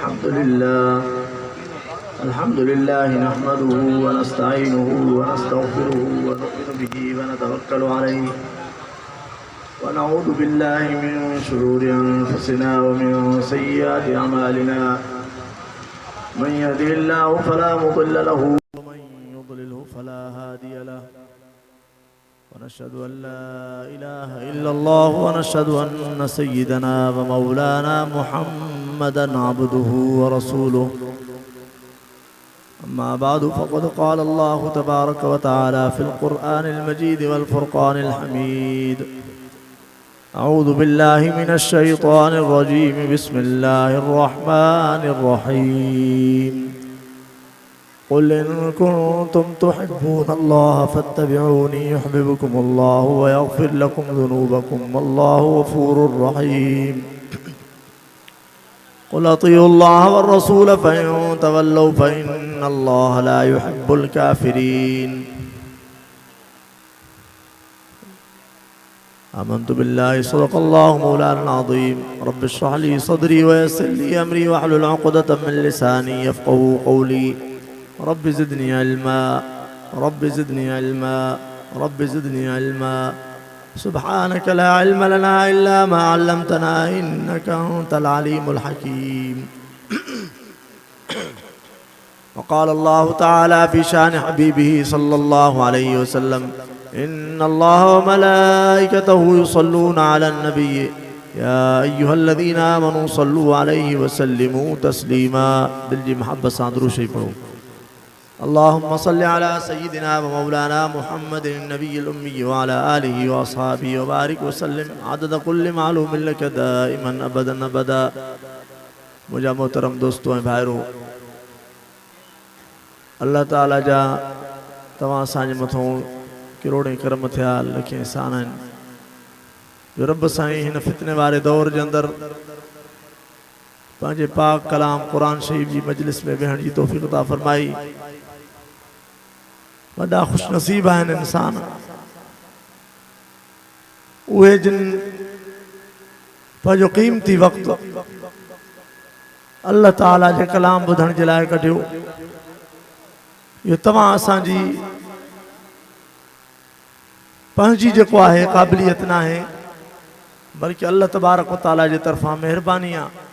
الحمد لله نحمده ونستعينه ونستغفره ونؤمن به ونتوكل عليه ونعوذ بالله من شرور أنفسنا ومن سيئات أعمالنا من يهده الله فلا مضل له ومن يضلله فلا هادي له ونشهد أن لا إله إلا الله ونشهد أن سيدنا ومولانا محمدا عبده ورسوله أما بعد فقد قال الله تبارك وتعالى في القرآن المجيد والفرقان الحميد أعوذ بالله من الشيطان الرجيم بسم الله الرحمن الرحيم قل إن كنتم تحبون الله فاتبعوني يحببكم الله ويغفر لكم ذنوبكم والله غفور رحيم قل أطيعوا الله والرسول فإن تولوا فإن الله لا يحب الكافرين آمنت بالله صدق الله مولانا العظيم رب اشرح لي صدري ويسر لي أمري واحلل عقدة من لساني يفقهوا قولي رب زدني علما رب زدني علما رب زدني علما سبحانك لا علم لنا إلا ما علمتنا إنك أنت العليم الحكيم وقال الله تعالى في شان حبيبه صلى الله عليه وسلم إن الله وملائكته يصلون على النبي يا أيها الذين آمنوا صلوا عليه وسلموا تسليما دل جي محبت سادرو شيء پڑھو اللهم صل على سيدنا ومولانا محمد النبي الأمي وعلى آله وأصحابه وبارك وسلم عدد كل معلوم لك دائما أبدا أبدا मुझा मोहतरम दोस्तों ऐं भाइरों अल्लाह ताला जा तव्हां असांजे मथां करोड़े करम थिया लखे एहसान आहिनि जो रब साईं हिन फितने वारे दौर जे अंदरि पंहिंजे पाक कलाम क़ुरान शरीफ़ जी मजलिस में वेहण जी तौफ़ीक़ अता फ़रमाई वॾा ख़ुशनसीब आहिनि इंसान उहे जिन पंहिंजो क़ीमती वक़्तु अल्लाह ताला जे कलाम ॿुधण जे लाइ कढियो इहो तव्हां असांजी पंहिंजी जेको आहे क़ाबिलियत न आहे बल्कि अल्लाह तबारक व तआला जे तरफ़ां महिरबानी आहे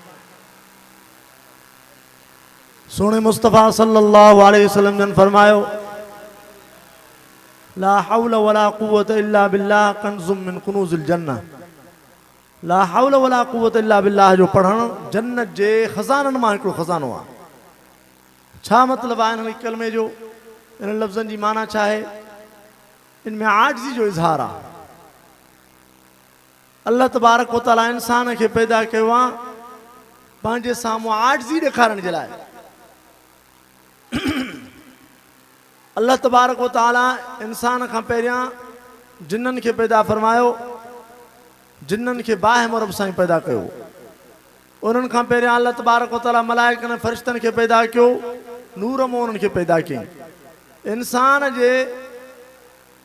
सोने मुस्तफ़ा सल्लल्लाहु अलैहि वसल्लम जन फरमायो ला हौल वला कुव्वत इल्ला बिल्लाह कंज़ुम मिन कुनूज़िल जन्नह ला हौल वला कुव्वत इल्ला बिल्लाह जो पढ़ण जन्नत जे खज़ाननि मां हिकिड़ो खज़ानो आहे छा मतिलबु आहे हिन कलमे जो इन लफ़्ज़नि जी माना छा आहे इनमें आजिज़ी जो इज़हार आहे अल्लाह तबारक व तआला इंसान खे पैदा कयो आहे पंहिंजे साम्हूं आजिज़ी ॾेखारण जे लाइ अल्लाह तबारक व तआला इंसान खां पहिरियां जिन्ननि खे पैदा फरमायो जिन्ननि खे बाहि मुरब सां पैदा कयो उन्हनि खां पहिरियां अल्लाह तबारक व तआला मलाइकनि फ़रिश्तनि खे पैदा कयो नूर मां उन्हनि खे पैदा कयईं इंसान जे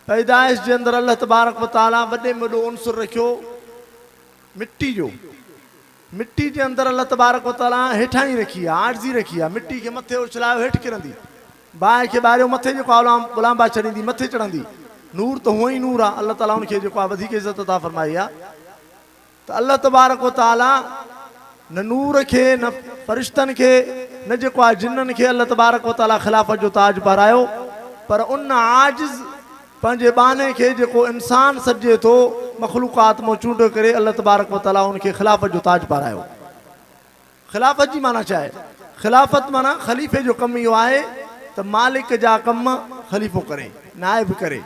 पैदाइश जे अंदरि अल्लाह तबारक व तआला वॾे में वॾो उनसुर रखियो मिट्टी जो मिट्टी जे अंदरि अल्लाह तबारक व तआला हेठां ई रखी आहे आजिज़ी रखी आहे मिट्टी खे मथे उछलायो हेठि किरंदी बाहि खे ॿारियो मथे जेको गुलांबा छॾींदी मथे चढ़ंदी नूर त हुअं ई नूर आहे अल्लाह ताला उनखे जेको आहे वधीक इज़त अता फरमाई आहे त अल्लाह तबारक व तआला न नूर खे न फ़रिश्तनि खे न जेको आहे जिन्ननि खे अल्लाह तबारक व तआला ख़िलाफ़त जो ताज पारायो पर उन आजिज़ पंहिंजे बाने खे जेको इंसान सॾिजे थो मख़लूक़ात मां चूंड करे अल्लाह तबारक व तआला उनखे ख़िलाफ़त जो ताज पारायो ख़िलाफ़त जी माना छा आहे ख़िलाफ़त माना ख़लीफ़े जो कमु इहो आहे त मालिक जा कम ख़लीफ़ो करे नाइब करे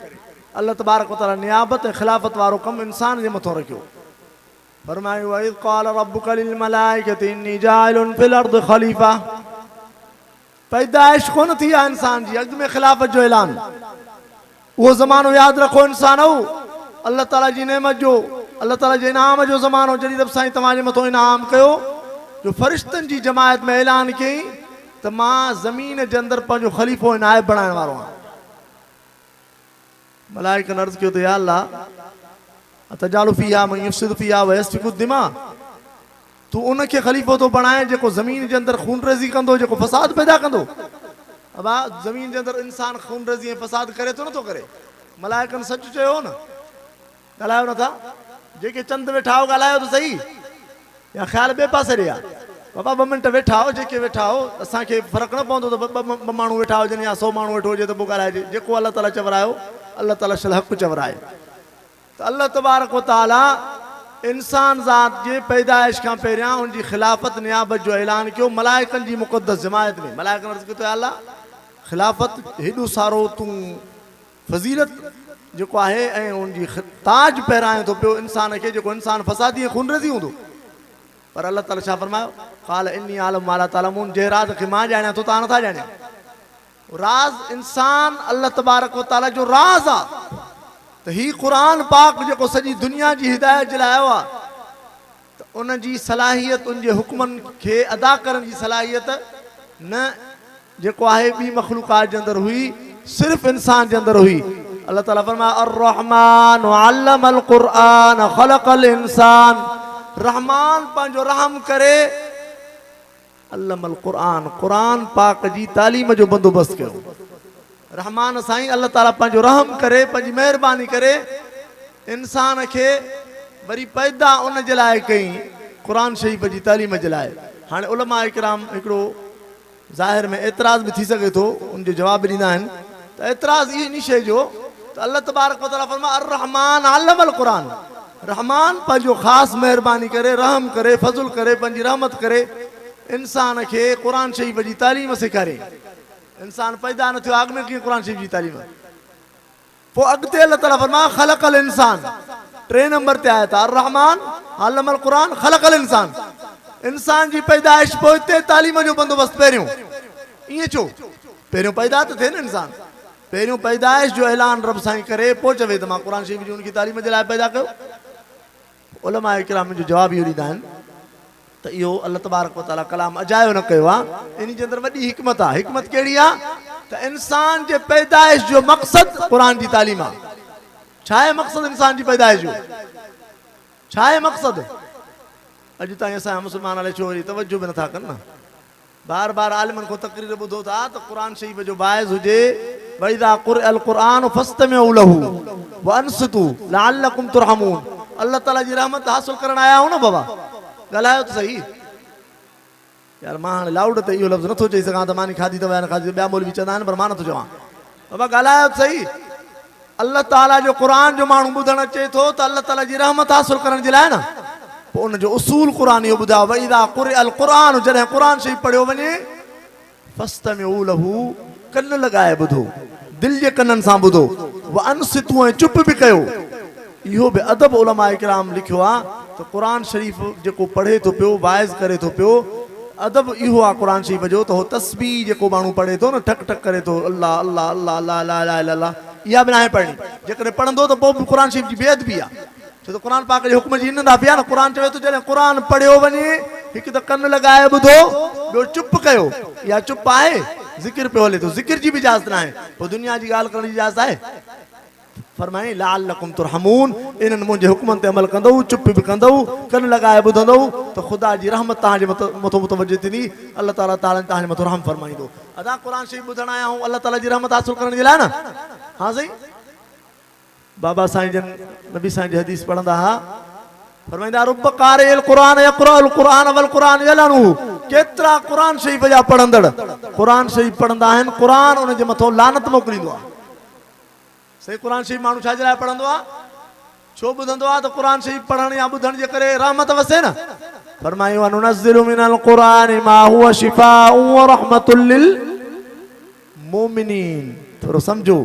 अल्लाह तबारक व तआला नियाबत ऐं ख़िलाफ़त वारो कमु इंसान जे मथां रखियो फरमायो वइज़ क़ाल रब्बुका लिल मलाइकति इन्नी जाइलुन फिल अर्द ख़लीफ़ा पैदाइश कोन थी आहे इंसान जी अॻु में ख़िलाफ़त जो ऐलान उहो ज़मानो यादि रखो इंसान अल्लाह ताला जी नेमत जो अल्लाह ताला जे इनाम जो ज़मानो जॾहिं रब साईं तव्हांजे मथां इनाम कयो जो फ़रिश्तनि जी जमायत में ऐलान कयईं त मां ज़मीन जे अंदरि पंहिंजो ख़लीफ़ो ऐं नाइब बणाइण वारो आहियां मलाइकनि अर्ज़ु कयो त या अल्लाह अतजालु फ़ीहा मन युफ़्सिदु फ़ीहा व यस्फ़िकु दिमा तू उनखे ख़लीफ़ो थो बणाए जेको ज़मीन जे अंदरि खून रेज़ी कंदो, जेको फ़साद पैदा कंदो। अबा ज़मीन जे अंदरि इंसान खून रेज़ी ऐं फ़साद करे थो नथो करे? मलाइकनि सच चयो न, ॻाल्हायो नथा? जेके चंद वेठा हो ॻाल्हायो त सही, या ख़्याल ॿिए पासे ॾे आहे? बाबा 2 मिंट वेठा हो, जेके वेठा हो, असांखे फ़र्क़ु न पवंदो त ॿ माण्हू वेठा हुजनि या 100 माण्हू वेठो हुजे त पोइ ॻाल्हाइजे। जेको अलाह ताला चवरायो, अलाह ताला शल हक़ चवराए। त अलाह तबारक व ताला इंसान ज़ात जे पैदाइश खां पहिरियां उनजी खिलाफ़त नियाबत जो ऐलान कयो मलाइकनि जी मुक़द्दस जमायत में। मलाइकनि अर्ज़ु कयो त अल्लाह खिलाफ़त हेॾो सारो तूं फज़ीलत जेको आहे ऐं उनजी ताज पहिराए थो पियो इंसान खे, जेको इंसान फ़सादी ऐं खून रेज़ी हूंदो। पर अलाह ताला छा फरमायो? क़ाल इन्नी आलम मा ला तालमून, जे राज़ खे मां ॼाणियां थो तव्हां नथा ॼाणियो। राज़ इंसान अलाह तबारक व ताला जो राज़ आहे। त ही क़ुरान पाक जेको सॼी दुनिया जी हिदायत जे लाइ आयो आहे, त उनजी सलाहियत, उनजे हुक्मनि खे अदा करण जी सलाहियत न जेको आहे ॿी मख़लूक़ात जे अंदरि हुई, सिर्फ़ु इंसान जे अंदरि हुई। अलाह ताला फरमाया अर्रहमान अल्लमल क़ुरआन ख़लक़ल इंसान, रहमान पंहिंजो रहम करे अल्लमल क़ुरआन, क़ुरान पाक जी तालीम जो बंदोबस्तु कयो। रहमान साईं अलाह ताला पंहिंजो रहम करे, पंहिंजी महिरबानी करे इंसान खे वरी पैदा उन जे लाइ कई, क़ुरान शरीफ़ जी तालीम जे लाइ। हाणे उलमा इकराम हिकिड़ो ज़ाहिर में एतिराज़ बि थी सघे थो, उनजो जवाबु ॾींदा आहिनि। त एतिराज़ इन शइ जो त अलाह तबारक व तआला फरमाए अर्रहमान अल्लमल क़ुरआन, रहमान पंहिंजो ख़ासि महिरबानी करे, रहम करे, फज़ुल करे, पंहिंजी रहमत करे इंसान खे क़ुरान शरीफ़ जी तालीम सेखारे। इंसान पैदा न थियो अॻु में कीअं क़ुरान शरीफ़ जी तालीम? पोइ अॻिते अलाह ताला फरमाए ख़लक़ल इंसान, 3 नंबर ते आया था अर्रहमान अल्लमल क़ुरआन ख़लक़ल इंसान। इंसान जी पैदाइश पोइ हिते तालीम जो बंदोबस्तु पहिरियों। ईअं छो? पहिरियों पैदा त थिए न इंसान, पहिरियों पैदाइश जो ऐलान रब साईं करे पोइ चवे त मां क़ुरान शरीफ़ जी उनजी तालीम जे लाइ पैदा कयो। उलमा इकराम जो जवाबु इहो ॾींदा आहिनि त इहो अलाह तबारक व ताला कलाम अजायो न कयो आहे, इन जे अंदरि वॾी हिकमत आहे। हिकमत कहिड़ी आहे? त इंसान जे पैदाइश जो मक़सदु क़ुरान जी तालीम आहे। छा आहे मक़सदु इंसान जी पैदाइश जो? छा आहे मक़सदु? अॼु ताईं असांजा मुस्लमान हले छो वरी तवजो बि नथा कनि न। बार बार आलिमनि खां तक़रीर ॿुधो था त क़ुरान शरीफ़ जो बाइज़ हुजे वइज़ा क़ुरिअल क़ुरआन फस्तमिऊ लहू व अनसितू लअल्लकुम तुरहमून। अल्लाह ताला जी रहमत हासिल करण आया हो न बाबा, ॻाल्हायो त सही। यार मां हाणे लाउड ते इहो लफ़्ज़ नथो चई सघां त मानी खाधी अथव या न खाधी, ॿिया मौलवी चवंदा आहिनि पर मां नथो चवां। बाबा ॻाल्हायो त सही। अल्लाह ताला जो क़ुरान जो माण्हू ॿुधणु अचे थो त अल्लाह ताला जी रहमत हासिल करण जे लाइ न, पोइ उनजो उसूल क़ुरान इहो ॿुधायो वइज़ा क़ुरिअल क़ुरआन, जॾहिं क़ुरान शरीफ़ पढ़ियो वञे फस्तमिऊ लहू, कन लॻाए ॿुधो, दिलि जे कननि सां ॿुधो, व अनसितू ऐं चुप बि कयो। इहो बि अदब उलमा इकराम लिखियो आहे त क़ुरान शरीफ़ जेको पढ़े थो पियो, वाइज़ करे थो पियो, अदब इहो आहे क़ुरान शरीफ़ जो त हो तस्बीह जेको माण्हू पढ़े थो न, ठक ठक करे थो अल्लाह अल्लाह अल्लाह अल्लाह ला इलाहा इल्लल्लाह, इहा बि नाहे पढ़णी। जेकॾहिं पढ़ंदो त पोइ बि क़ुरान शरीफ़ जी बेअदबी आहे, छो त क़ुरान पाक जे हुक्म जी इन नाफ़ी आहे न। क़ुरान चवे थो जॾहिं क़ुरान पढ़ियो वञे हिकु त कन लॻाए ॿुधो, ॿियो चुप कयो। इहा चुप आहे? ज़िक्र पियो हले थो, ज़िक्र जी बि इजाज़त न आहे, पोइ दुनिया जी ॻाल्हि करण जी इजाज़त आहे? फरमाई लअल्लकुम तुरहमून, इन्हनि मुंहिंजे हुक्मनि ते अमल कंदव, चुप बि कंदव, कन लॻाए ॿुधंदव त ख़ुदा जी रहमत तव्हांजे मथो मुतवजह थींदी, अल्लाह ताला तव्हांजे मथो रहम फरमाईंदो। अदा क़ुरान शरीफ़ ॿुधण आया आहियूं अल्लाह ताला जी रहमत हासिल करण जे लाइ न। हा सही। बाबा साईं जन नबी साईं जी हदीस पढ़ंदा हुआ, फरमाईंदा रुब क़ारिअल क़ुरआन यक़रअल क़ुरआन वल क़ुरआन यलअनहु, केतिरा क़ुरान शरीफ़ जा पढ़ंदड़ क़ुरान शरीफ़ पढ़ंदा आहिनि, क़ुरान उनजे मथो लानत मोकिलींदो आहे। सही। क़ुरान शरीफ़ माण्हू छाजे लाइ पढ़ंदो आहे? छो ॿुधंदो आहे? त क़ुरान शरीफ़ पढ़ण या ॿुधण जे करे रहमत वसे न। फरमायो अनुनज़्ज़िलु मिनल क़ुरआन मा हुवा शिफ़ाउ व रहमतुल लिल मोमिनीन। थोरो सम्झो,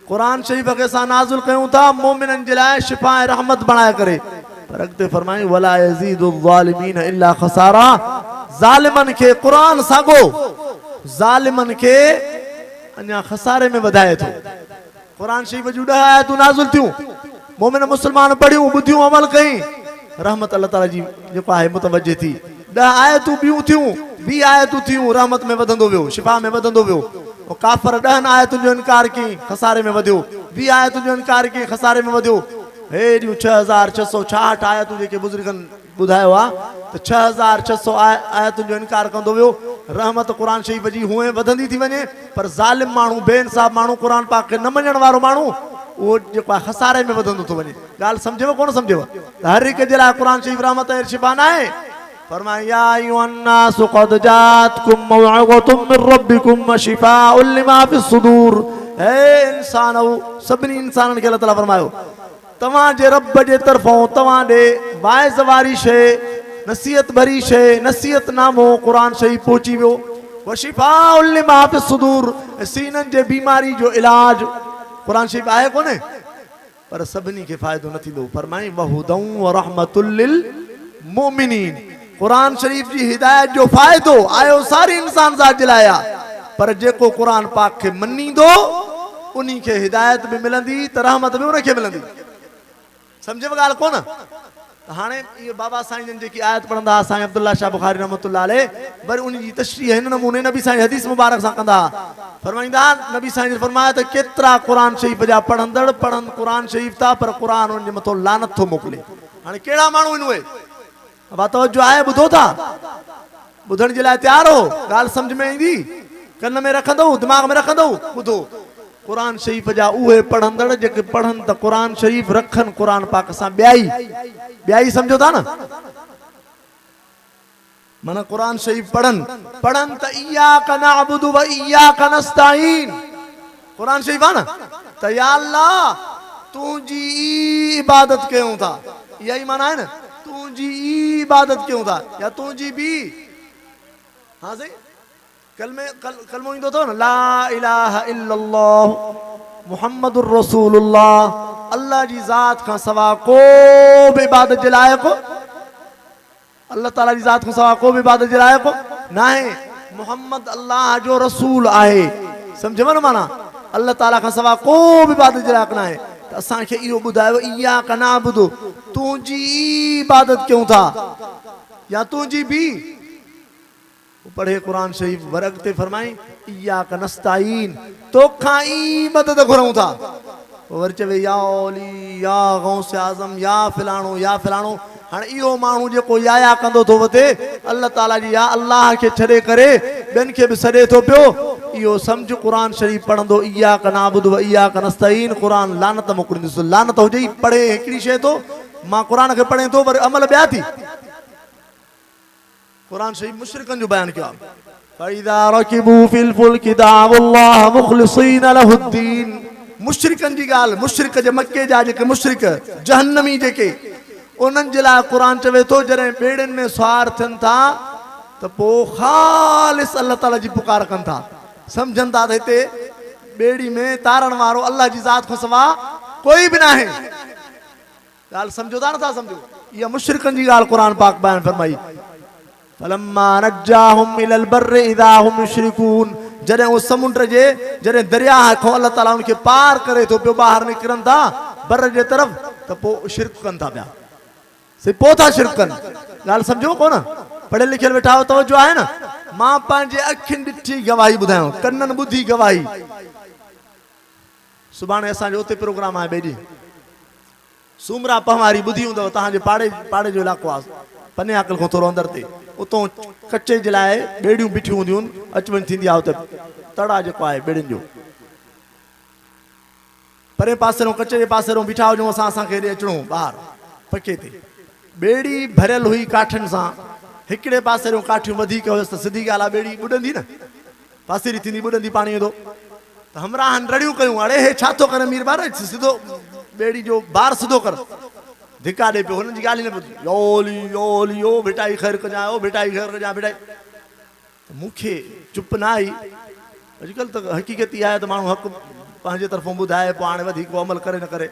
क़ुरान शरीफ़ खे असां नाज़िल कयूं था मोमिननि जे लाइ शिफ़ा ऐं रहमत बणाए करे, पर अॻिते फरमायो वला यज़ीदु ज़ालिमीन इल्ला ख़सारा, ज़ालिमनि खे क़ुरान साॻो ज़ालिमनि खे अञा खसारे में वधाए थो। क़ुरान शरीफ़ जूं 10 आयतूं नाज़िल थियूं, मोमिन मुस्लमान पढ़ियूं, ॿुधियूं, अमल कई, रहमत अल्लाह ताला जी जेको आहे मुतवजह थी। 10 आयतूं ॿियूं थियूं, 20 आयतूं थियूं, रहमत में वधंदो वियो, शिफ़ा में वधंदो वियो। काफ़र 10 आयतुनि जो इनकार कई, खसारे में वधियो, 20 आयतुनि जो इनकार कई, खसारे में वधियो। हेॾियूं 6666 आयतूं जेके बुज़ुर्गनि ॿुधायो आहे त 6600 आयतुनि जो इनकार कंदो वियो। रहमत क़ुर शरीफ़ जी हुए वधंदी थी वञे, पर ज़ालिम माण्हू बेइंसाफ़ माण्हू क़ुर पाक खे न मञण वारो माण्हू उहो जेको आहे खसारे में वधंदो थो वञे। ॻाल्हि सम्झेव कोन सम्झेव? त हर हिक जे लाइ क़ुर शरीफ़ रहमत ऐं शिफ़ा न आहे। फरमाया या अय्युहन्नासु क़द जातकुम मौइज़तुम मिर रब्बिकुम व शिफ़ाउन लिमा फ़िस्सुदूर। हे इंसानो, सभिनी इंसाननि खे अल्लाह ताला फरमायो तव्हांजे रब जे तरफ़ां तव्हां ॾे वाइज़ वारी शइ, नसीहत भरी शइ, नसीहत नामो क़ुर शरीफ़ पहुची वियो। व शिफ़ाउन लिमा फ़िस्सुदूर, सीननि जे बीमारी जो इलाज क़ुर शरीफ़ आहे कोन्हे, पर सभिनी खे फ़ाइदो न थींदो। फरमाई वहुदन व रहमतुल लिल मोमिनीन, क़ुर शरीफ़ जी हिदायत जो फ़ाइदो आयो सारी इंसान ज़ात जे लाइ आहे, पर जेको क़ुर पाक खे मञींदो उन्ही खे हिदायत बि मिलंदी त रहमत बि उनखे मिलंदी। सम्झव ॻाल्हि कोन? त हाणे इहे बाबा साईं जन जेकी आयत पढ़ंदा हुआ साईं अब्दुल्ला शाह बुखारी रहमतुल्लाह अलैह, वरी उन जी तशरीह हिन नमूने नबी साईं हदीस मुबारक सां कंदा। फरमाईंदा नबी साईं ने फरमाया त केतिरा क़ुर शरीफ़ जा पढ़ंदड़ पढ़नि क़ुर शरीफ़ था, पर क़ुर उन जे मथां लानत थो मोकिले। हाणे कहिड़ा माण्हू आहिनि उहे? अब तवज्जो आहे? ॿुधो था? ॿुधण जे लाइ तयार हो? ॻाल्हि सम्झ में ईंदी? कन में रखंदो, दिमाग़ में रखंदो? ॿुधो, क़ुर शरीफ़ जा उहे पढ़ंदड़ जेके पढ़नि त क़ुर शरीफ़ रखनि क़ुर पाक सां ॿियाई सम्झो था न? माना क़ुर शरीफ़ पढ़नि त इय्याका नअबुदु व इय्याका नस्तईन। क़ुर शरीफ़ आहे न त या अल्लाह तुंहिंजी इबादत कयूं था, इहा ई माना आहे न, तुंहिंजी इबादत कयूं था या तुंहिंजी बि। हाँ सही, कलमो ईंदो अथव न, ला इलाहा इल्लल्लाह मुहम्मदुर रसूलुल्लाह, अल्लाह जी ज़ात खां सवा को बि इबादत जे लाइक़, अल्लाह ताला जी ज़ात खां सवा को बि इबादत जे लाइक़ न आहे। मुहम्मद अल्लाह जो रसूल आहे। सम्झव न? माना अल्लाह ताला खां सवा को बि इबादत जे लाइक़ न आहे। त असांखे इहो ॿुधायो इय्याका नअबुदु, तुंहिंजी इबादत कयूं था या तुंहिंजी बि। पढ़े क़ुर शरीफ़ वरग ते फरमाई इय्याका नस्तईन, तोखां ई मदद घुरूं था। वर चवे या ओली या गौस आज़म या फिलाणो या फिलाणो। हाणे इहो माण्हू जेको या कंदो थो वठे अल्लाह ताला जी या अल्लाह खे छॾे करे ॿियनि खे बि सॾे थो पियो, इहो सम्झ क़ुर शरीफ़ पढ़ंदो इय्याका नअबुदु व इय्याका नस्तईन, क़ुर लानत मोकिलींदुसि। लानत हुजे ई पढ़े हिकिड़ी शइ थो, मां क़ुर खे पढ़े थो पर अमल ॿिया थी। क़ुर शरीफ़ मुशरिकनि जो बयान कयो आहे। फइज़ा रकिबू फिल फुल्कि दअवुल्लाह मुख़लिसीन लहुद्दीन। मुशरिकनि जी ॻाल्हि, मुशरिक जे मके जा जेके मुशरिक जहन्नमी जेके, उन्हनि जे लाइ क़ुर चवे थो जॾहिं ॿेड़ियुनि में सुवार थियनि था त पोइ ख़ालिस अल्लाह ताला जी पुकार कनि था। सम्झनि था त हिते ॿेड़ी में तारण वारो अल्लाह जी ज़ात खां सवा कोई बि न आहे। ॻाल्हि सम्झो था नथा सम्झो? इहा मुशरिकनि जी ॻाल्हि क़ुर पाक बयान फरमाई। फलम्मा नज्जाहुम इलल बर्रि इज़ा हुम युश्रिकून, जॾहिं उहो समुंड जे जॾहिं दरिया खां अल्लाह ताला उनखे पार करे थो पियो, ॿाहिरि निकिरनि था बर जे तरफ़, त पोइ शिरक कनि था पिया। से पोइ था शिरक कनि। ॻाल्हि सम्झो कोन? पढ़ियल लिखियल वेठा हो, तवज्जो आहे न? मां पंहिंजे अखियुनि ॾिठी गवाही ॿुधायां, कननि ॿुधी गवाही। सुभाणे असांजो उते प्रोग्राम आहे ॿेड़ी सूमरा पहवारी, ॿुधी हूंदव, तव्हांजे पाड़े जो इलाइक़ो आहे, पने आकल खां थोरो अंदरि ते, उतां कचे जे लाइ ॿेड़ियूं बीठियूं हूंदियूं आहिनि, अच वञ थींदी आहे। उते तड़ा जेको आहे ॿेड़ियुनि जो, परे पासे कचे जे पासे बीठा हुजूं असांखे हेॾे अचिणो ॿाहिरि पके ते। ॿेड़ी भरियल हुई काठियुनि सां, हिकिड़े पासे काठियूं वधीक हुयसि त सिधी ॻाल्हि आहे ॿेड़ी ॿुॾंदी न, पासेरी थींदी ॿुॾंदी पाणी ईंदो। त हमराहनि रड़ियूं कयूं, अड़े हे छा थो करे मीर बार, सिधो ॿेड़ी जो बार सिधो कर। धिका ॾे पियो, हुननि जी ॻाल्हि ई न ॿुधी। योली योली यो बेटाई ख़ैर कजां, ओ बेटाई ख़ैर कजां बेटाई। मूंखे चुप न आई। अॼुकल्ह त हक़ीक़त इहा आहे त माण्हू हक़ पंहिंजे तरफ़ां ॿुधाए पोइ हाणे वधीक अमल करे न करे।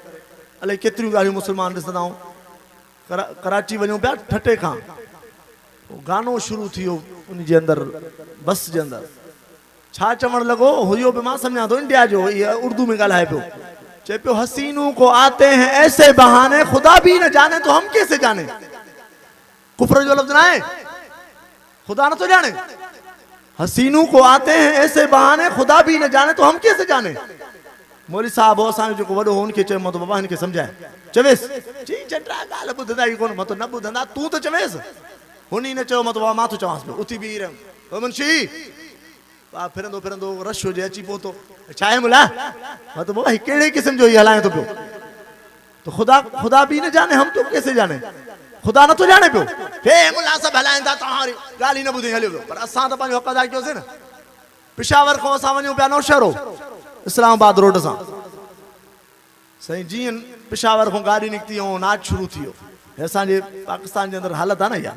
अलाए केतिरियूं ॻाल्हियूं मुस्लमान ॾिसंदा आहियूं। कराची वञूं पिया ठटे खां, गानो शुरू थी वियो उन जे अंदरि, बस जे अंदरि। छा चवणु लॻो हुयो बि मां सम्झां थो इंडिया जो, इहा उर्दू में ॻाल्हाए पियो। चए पियो हसीनों को आते हैं ऐसे बहाने खुदा भी न जाने तो हम कैसे जाने। कुफ्र जो लफ्ज़ न आहे, खुदा न तो जाने। हसीनों को आते हैं ऐसे बहाने खुदा भी न जाने तो हम कैसे जाने। मौली साहब हो असांजो जेको वॾो हो हुनखे चयो मां त बाबा हिनखे सम्झाए चवेसि चई चंडा ॻाल्हि ॿुधंदा ई कोन मां त न ॿुधंदा तूं त चवेसि हुन न चयो मां त बाबा मां थो चवांसि पियो उथी बीही रहियुमि मुंशी फिरंदो फिरंदो रश हुजे अची पहुतो छा आहे मुला मां त बाबा कहिड़े क़िस्म जो ई हलाए थो पियो तो खुदा भी न जाने हम तो कैसे जाने खुदा न तो जाने पियो हे मुला सभु हलाइनि था तव्हां ॻाल्हि ई न ॿुधी हलियो पर असां त पंहिंजो हक़ अदा कयोसीं न पिशावर खां असां वञूं पिया नौशहरो इस्लामाबाद रोड सां साईं जीअं पिशावर खां गाॾी निकिती ऐं नाच शुरू थी वियो असांजे पाकिस्तान जे अंदरि हालत आहे न इहा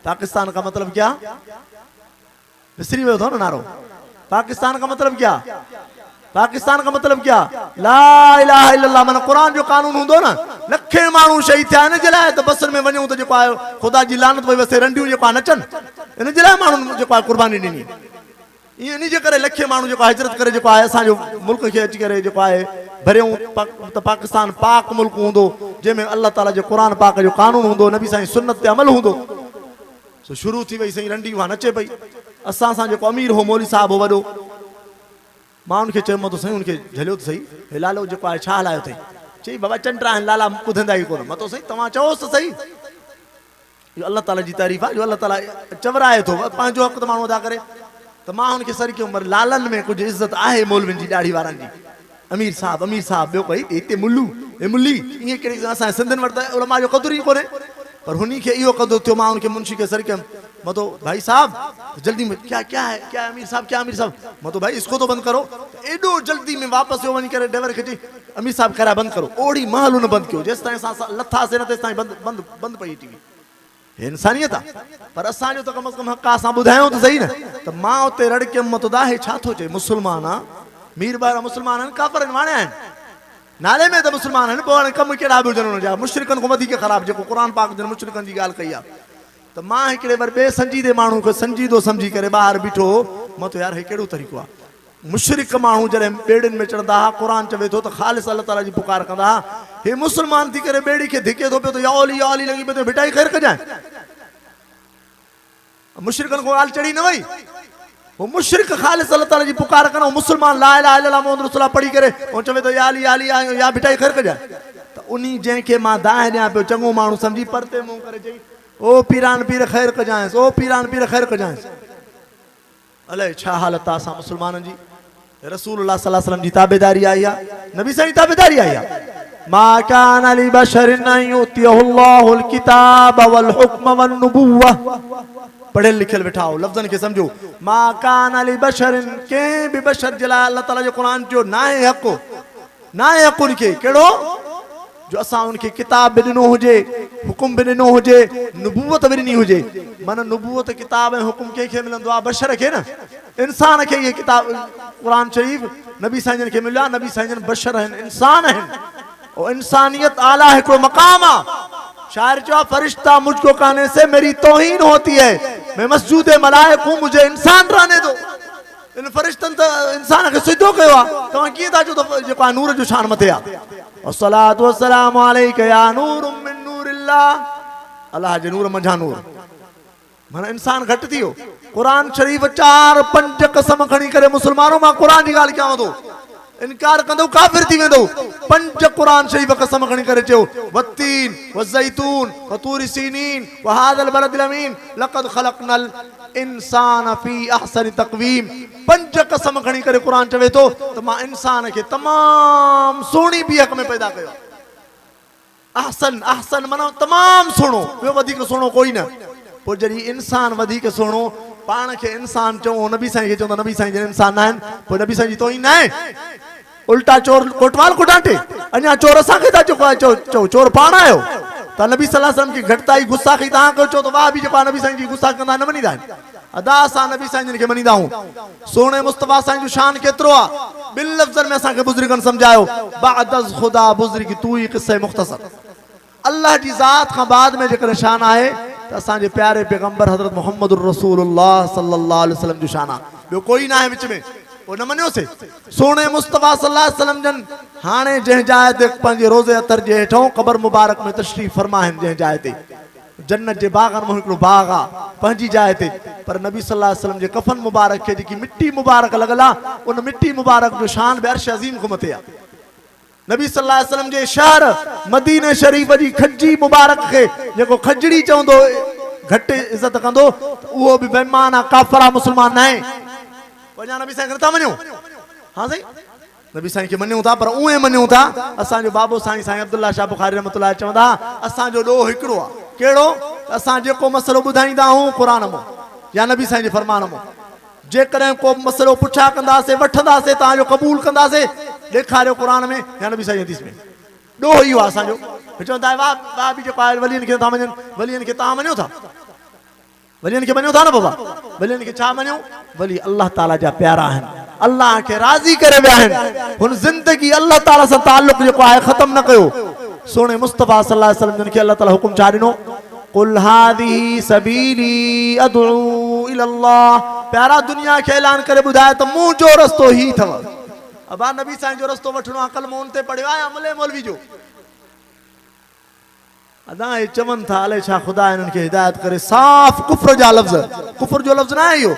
पाकिस्तान का मतलब क्या विसरी वियो अथव न नारो पाकिस्तान का मतलब क्या पाकिस्तान का मतलब क्या ला इलाहा इल्लल्लाह माना कुरान जो कानून हूंदो न लखे माण्हू शहीद थिया हिन जे लाइ त बसनि में वञूं त जेको आहे ख़ुदा जी लानत पई वसे रंडियूं जेको आहे नचनि हिन जे लाइ माण्हुनि जेको आहे कुर्बानी ॾिनी ईअं इन जे करे लखे माण्हू जेको आहे हिजरत करे जेको आहे असांजो मुल्क खे अची करे जेको आहे भरियूं त पाकिस्तान पाक मुल्क हूंदो जंहिंमें अल्लाह ताला जे क़ुर पाक जो कानून हूंदो नबी साईं सुन्नत ते अमल हूंदो सो शुरू थी वई साईं रंडी वहाँ नचे पई असां सां जेको अमीर हो मौली साहब हो वॾो मां उनखे चयोमांसि त साईं उनखे झलियो त सही हे लालो जेको आहे छा हलायो अथई चई बाबा चंडा आहिनि लाला ॿुधंदा ई कोन मां त साईं तव्हां चओसि त सही इहो अल्लाह ताला जी तारीफ़ आहे जो अल्लाह ताला चवराए थो पंहिंजो हक़ त माण्हू अदा करे त मां हुनखे सर कयो पर लालनि में कुझु इज़त आहे मौलवियुनि जी ॾाढी वारनि जी अमीर साहब ॿियो कोई हिते मुल्लू हे मुल्ली ईअं कहिड़ी असांजे सिंधियुनि वटि त उलमा जो क़दुरु ई कोन्हे पर हुन खे इहो क़दुरु थियो मां हुनखे मुंशी खे सर कयुमि मैं तो भाई साहब जल्दी में क्या क्या है क्या अमीर साहब मैं तो भाई इसको तो बंद करो एडो जल्दी में वापस वही करे ड्राइवर खे अमीर साहब करा बंद करो ओड़ी महल न बंद कयो जेस ताईं लथा से न तेस ताईं बंद पई टीवी इंसानियत आहे पर असांजो त कम से कम हक़ असां ॿुधायूं त सही न त मां उते रड़कियमि मां त हे छा थो चए मुस्लमान आहे मीर ॿार मुस्लमान आहिनि काफ़र आहिनि वाणिया आहिनि नाले में त मुस्लमान आहिनि पोइ हाणे कम कहिड़ा बि हुजनि हुनजा मुशरिकनि खां वधीक ख़राबु जेको क़ुर पाक जे मुशरिकनि जी ॻाल्हि कई आहे त मां हिकिड़े बार ॿिए संजीदे माण्हू खे संजीदो सम्झी करे ॿाहिरि बीठो मां त यार हे कहिड़ो तरीक़ो आहे मुशरिक माण्हू जॾहिं ॿेड़ियुनि में चढ़ंदा हुआ क़ुर चवे थो त ख़ालिस अल्लाह ताला जी पुकार कंदा हुआ हे मुस्लमान थी करे ॿेड़ी खे धिके थो पियो त या ओली लॻी पियो भिटाई ख़ैर कजांइ मुशरिकनि खां ॻाल्हि चढ़ी न वई वो मुशरिक ख़ालिस अल्लाह ताला जी पुकार कंदा मुस्लमान ला इलाहा इल्लल्लाह मुहम्मद रसूलुल्लाह पढ़ी करे ऐं चवे थो या अली या भिटाई ख़ैर कजांइ त उन जंहिंखे मां दाह ॾियां पियो चङो माण्हू सम्झी परते मुंहुं करे चई ओ पीरान पीर ख़ैर कजांइसि ओ पीरान पीर ख़ैर कजांइसि अलाए छा हालत आहे असां मुस्लमाननि जी रसूलुल्लाह सल्लल्लाहु अलैहि वसल्लम जी ताबेदारी आई आहे नबी साईं ताबेदारी आई आहे मा कान अली बशरिन अन युतियहुल्लाहुल किताब वल हुक्म वन नुबुव्वह पढ़ियल लिखियल वेठा हो लफ़्ज़नि खे सम्झो मा कान अली बशरिन कंहिं बि बशर जे लाइ अल्लाह ताला जो क़ुर जो नाहे हक़ उनखे कहिड़ो जो असां उनखे किताब बि ॾिनो हुजे हुकुम बि ॾिनो हुजे नुबुवत बि ॾिनी हुजे माना नुबुवत किताब ऐं हुकुम कंहिंखे मिलंदो आहे बशर खे न इंसान खे इहे किताब क़ुर शरीफ़ नबी साईं खे मिलियो आहे नबी साईं बशर आहिनि इंसान आहिनि और इंसानियत आला हिकिड़ो मक़ाम आहे शायर जो फरिश्ता मुझको कहने से मेरी तौहीन होती है मैं मस्जूद मलाइक हूं मुझे इंसान रहने दो इन फरिश्तन तो इंसान के सिद्धो कयो आ तवा की ता जो जेको नूर जो शान मथे आ अस्सलातु वस्सलामु अलैका या नूरुम मिन नूरिल्लाह अल्लाह जे नूर मंझा नूर माना इंसान घट थियो कुरान शरीफ 4-5 कसम खणी करे मुसलमानों मा कुरान जी गाल कयां तो इनकार कंदो काफिर थी वेंदो 5 कुरान शरीफ कसम खणी करे चयो वत्तीन वज़ैतून वतूर सीनीन वहादल बलदिल अमीन लक़द खलक़नल इंसान फी अहसन तक़वीम 5 कसम खणी करे कुरान चवे तो त मां इंसान के तमाम सोणी भी हक में पैदा कयो अहसन माना तमाम सुणो ॿियो वधीक सुणो कोई न पोइ जॾहिं इंसान वधीक सुणो पाण खे इंसान चऊं नबी साईं खे चऊं नबी साईं जन इंसान आहिनि पोइ नबी साईं जी तोहीन न आहे उल्टा चोर कोटवाल को डांटे अञा चोर असांखे था चओ चोर पाण आहियो त नबी सल्लल्लाहु अलैहि वसल्लम की घटिताई गुस्ताखी तव्हां कयो चओ त वाह बि जेको आहे नबी साईं जी गुस्ताखी कंदा न मञीदा आहिनि अदा सां नबी साईं जन खे मञीदा आहियूं सोणे मुस्तफा साईं जो शान केतिरो आहे ॿिनि लफ़्ज़नि में असांखे बुज़ुर्गनि सम्झायो बादज़ खुदा बुज़ुर्ग तू ही क़िस्से मुख़्तसर अल्लाह जी ज़ात खां बाद में जेकॾहिं शान आहे त असांजे प्यारे पैगंबर हज़रत मुहम्मद रसूलुल्लाह सल्लल्लाहु अलैहि वसल्लम जो शान आहे ॿियो कोई न आहे विच में पोइ न मञियोसीं सोणे मुस्तफा सल्लल्लाहु अलैहि वसल्लम जन हाणे जंहिं जाइ ते पंहिंजे रोज़े अतर जे हेठों क़बर मुबारक में तशरीफ़ फरमा आहिनि जंहिं जाइ ते जन्नत जे बाग़नि में हिकिड़ो बाग़ आहे पंहिंजी जाइ ते पर नबी सल्लल्लाहु अलैहि वसल्लम जे कफ़न मुबारक खे जेकी मिट्टी मुबारक लॻल आहे उन मिट्टी मुबारक जो शान बि अर्श अज़ीम खां मथे आहे नबी सल्लल्लाहु अलैहि वसल्लम जे शहर मदीने शरीफ जी खजी मुबारक के जेको खजड़ी चवंदो घटि इज्जत कंदो उहो बि बेईमान आहे, काफ़िर आहे, मुस्लमान न आहे। वञा नबी साईं खे नथा मञूं? हाँ साईं, नबी साईं खे मञूं था, पर उहे मञूं था। असांजो बाबो साईं साईं अब्दुल्ला शाह बुखारी रहमतुल्लाह चवंदा असांजो ॾोह हिकिड़ो आहे। कहिड़ो? असां जेको मसलो ॿुधाईंदा आहियूं क़ुरान मां या नबी साईं जे फरमान मां, जेकॾहिं को मसलो पुछा कंदासीं वठंदासीं तव्हांजो क़बूल कंदासीं, ॾेखारियो क़ुरान में या नबी साईं हदीस में। ॾोह इहो आहे असांजो। चवंदा आहिनि वाह वाह बि जेको आहे वलियनि खे नथा मञनि, वलियनि खे तव्हां मञो था? वलियनि खे मञो था न बाबा? वलियनि खे छा मञो? वली अल्लाह ताला जा प्यारा आहिनि, अल्लाह खे राज़ी करे विया आहिनि। हुन ज़िंदगी अल्लाह ताला सां ताल्लुक़ जेको आहे ख़त्म न कयो। सोने मुस्तफ़ा सल्लल्लाहु अलैहि वसल्लम जिनखे अल्लाह ताला हुकुम छा ॾिनो? कुल हादिही सबीली अदऊ इलल्लाह। प्यारा दुनिया खे ऐलान करे ॿुधाए त मुंहिंजो रस्तो ही अथव। अबा नबी साईं जो रस्तो वठणो आहे, कलमो उन ते पढ़ियो आहे अमले मौलवी जो। अदा हे चवनि था अलाए छा ख़ुदा इन्हनि खे हिदायत करे, साफ़ कुफ्र जा लफ़्ज़, कुफ्र जो लफ़्ज़ न आहे इहो।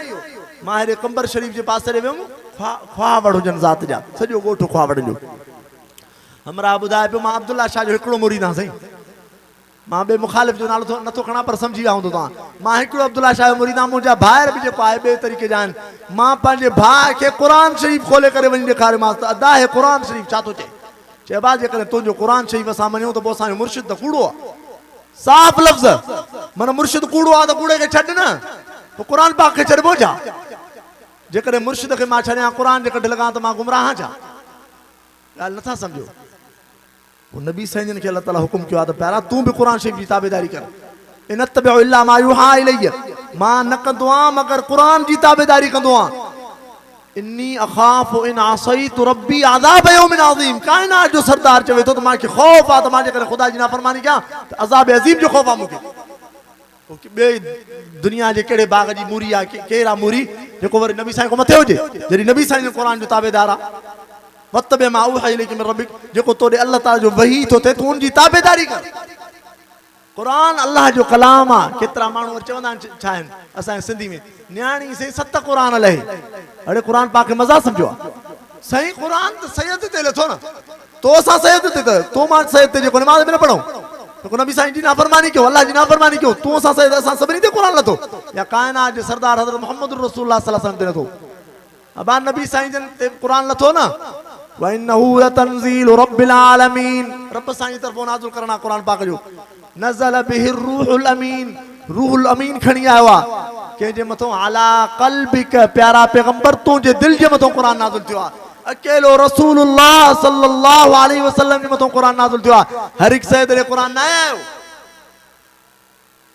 मां हेॾे कंबर शरीफ जे पासे ॾे वियुमि, ख्वावड़ हुजनि ज़ात जा, सॼो ॻोठु ख्वावड़ जो। हमरा ॿुधाए पियो मां अब्दुल्ला शाह जो हिकिड़ो मुरीद आहियां साईं। मां ॿिए मुखालिफ़ जो नालो नथो खणा, पर सम्झी विया हूंदो तव्हां। मां हिकिड़ो अब्दुल्ला शाह जो मुरीद आहियां। मुंहिंजा भाइर बि जेको आहे ॿिए तरीक़े जा आहिनि। मां पंहिंजे भाउ खे क़ुरान शरीफ़ खोले करे वञी ॾेखारियोमांसि त अदा हे क़ुरान शरीफ़ छा थो चए? चए भाउ जेकॾहिं तुंहिंजो क़ुरान शरीफ़ असां मञूं त पोइ असांजो मुर्शिद त कूड़ो आहे। साफ़ लफ़्ज़, माना मुर्शिद कूड़ो आहे त कूड़े खे छॾ न, पोइ क़ुरान पाक खे छॾिबो छा? जेकॾहिं मुर्शिद खे मां छॾियां क़ुरान जे कढ लॻां त मां गुमराह आहियां छा? ॻाल्हि नथा सम्झो। नबी साईं जिन खे अल्लाह ताला हुकुम कयो आहे त पहिरां तूं बि क़ुरान शरीफ़ जी ताबेदारी कर। इन तबिउ इल्ला मा युहा इलैया, मां न कंदो आहियां मगर क़ुरान जी ताबेदारी कंदो आहियां। इन्नी अख़ाफ़ु इन असैतु रब्बी अज़ाब यौमिन अज़ीम। काइनात जो सरदार चवे थो त मूंखे ख़ौफ़ आहे त मां जेकॾहिं ख़ुदा जी नाफ़रमानी कयां त अज़ाब अज़ीम जो ख़ौफ़ आहे मूंखे। ॿिए दुनिया जे कहिड़े बाग़ जी मूरी आहे, केरु आहे मूरी जेको वरी नबी साईं खां मथे हुजे, जॾहिं नबी साईं जो क़ुरान जो ताबेदार आहे। वतबे मा उहा इलैका मिन रब्बिक, जेको तोॾे अल्लाह ताला जो वही थो थिए तूं उनजी ताबेदारी कर। क़ुरान अल्लाह जो कलाम आहे। केतिरा माण्हू चवंदा आहिनि छा आहिनि असांजे सिंधी में, न्याणी से 7 क़ुरान लहे। अड़े क़ुरान पाक खे मज़ा सम्झो आहे साईं। क़ुरान त सैयद ते लथो न, तो असां सैयद ते, तो मां सैयद ते जेको नमाज़ में न पढ़ूं त को नबी साईं जी नाफ़रमानी कयो, अल्लाह जी नाफ़रमानी कयो, तूं असां सैयद, असां सभिनी ते क़ुरान लथो या काइनात जे सरदार हज़रत मुहम्मद रसूलुल्लाह सल्लल्लाहु अलैहि वसल्लम ते नथो? अबा नबी साईं जन ते क़ुरान लथो न। व इन्नहु लतंज़ीलु रब्बिल आलमीन, रब साईं तरफ़ों नाज़िल करणा क़ुरान पाक जो। नज़ल बिहि रूहुल अमीन, रूहुल अमीन खणी आयो आहे कंहिंजे मथां अला क़ल्बिक, प्यारा पैगंबर तुंहिंजे दिलि जे मथां क़ुरान नाज़िल थियो आहे। अकेलो रसूलुल्लाह सल्लल्लाहु अलैहि वसल्लम जे मथां क़ुरान नाज़िल थियो आहे। हर हिकु सैयद ॾे क़ुरान न आयो,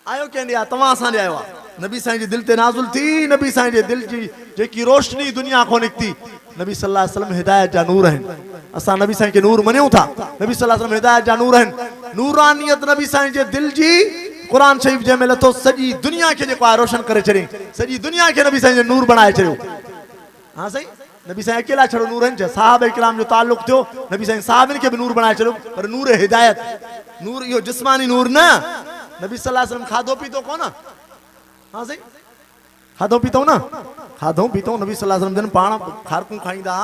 आयो कंहिं ॾे? तव्हां असां ॾे आयो आहे। नबी साईं जे दिलि ते नाज़िल थी, नबी साईं जे दिलि जी जेकी रोशनी दुनिया खां निकिती। नबी सल्लल्लाहु अलैहि वसल्लम हिदायत जा नूर आहिनि। असां नबी साईं खे नूर मञूं था। नबी सल्लल्लाहु अलैहि वसल्लम हिदायत जा नूर आहिनि। नूरानियत नबी साईं जे दिलि जी क़ुरान शरीफ़ जंहिंमें लथो सॼी दुनिया खे जेको आहे रोशन करे छॾियईं, सॼी दुनिया खे नबी साईं जो नूर बणाए छॾियो। हा साईं, नबी साईं अकेला छड़ो नूर आहिनि छा? साहब इकराम जो ताल्लुक़ थियो, नबी साईं साहबनि खे बि नूर बणाए छॾियो, पर नूर हिदायत, नूर इहो जिस्मानी नूर न। नबी सल्लल्लाहु अलैहि वसल्लम खाधो पीतो कोन? हा साईं, खाधो पीतो न, खाधो पीतो नबी सल्लल्लाहु अलैहि वसल्लम जन पाण खारकूं खाईंदा।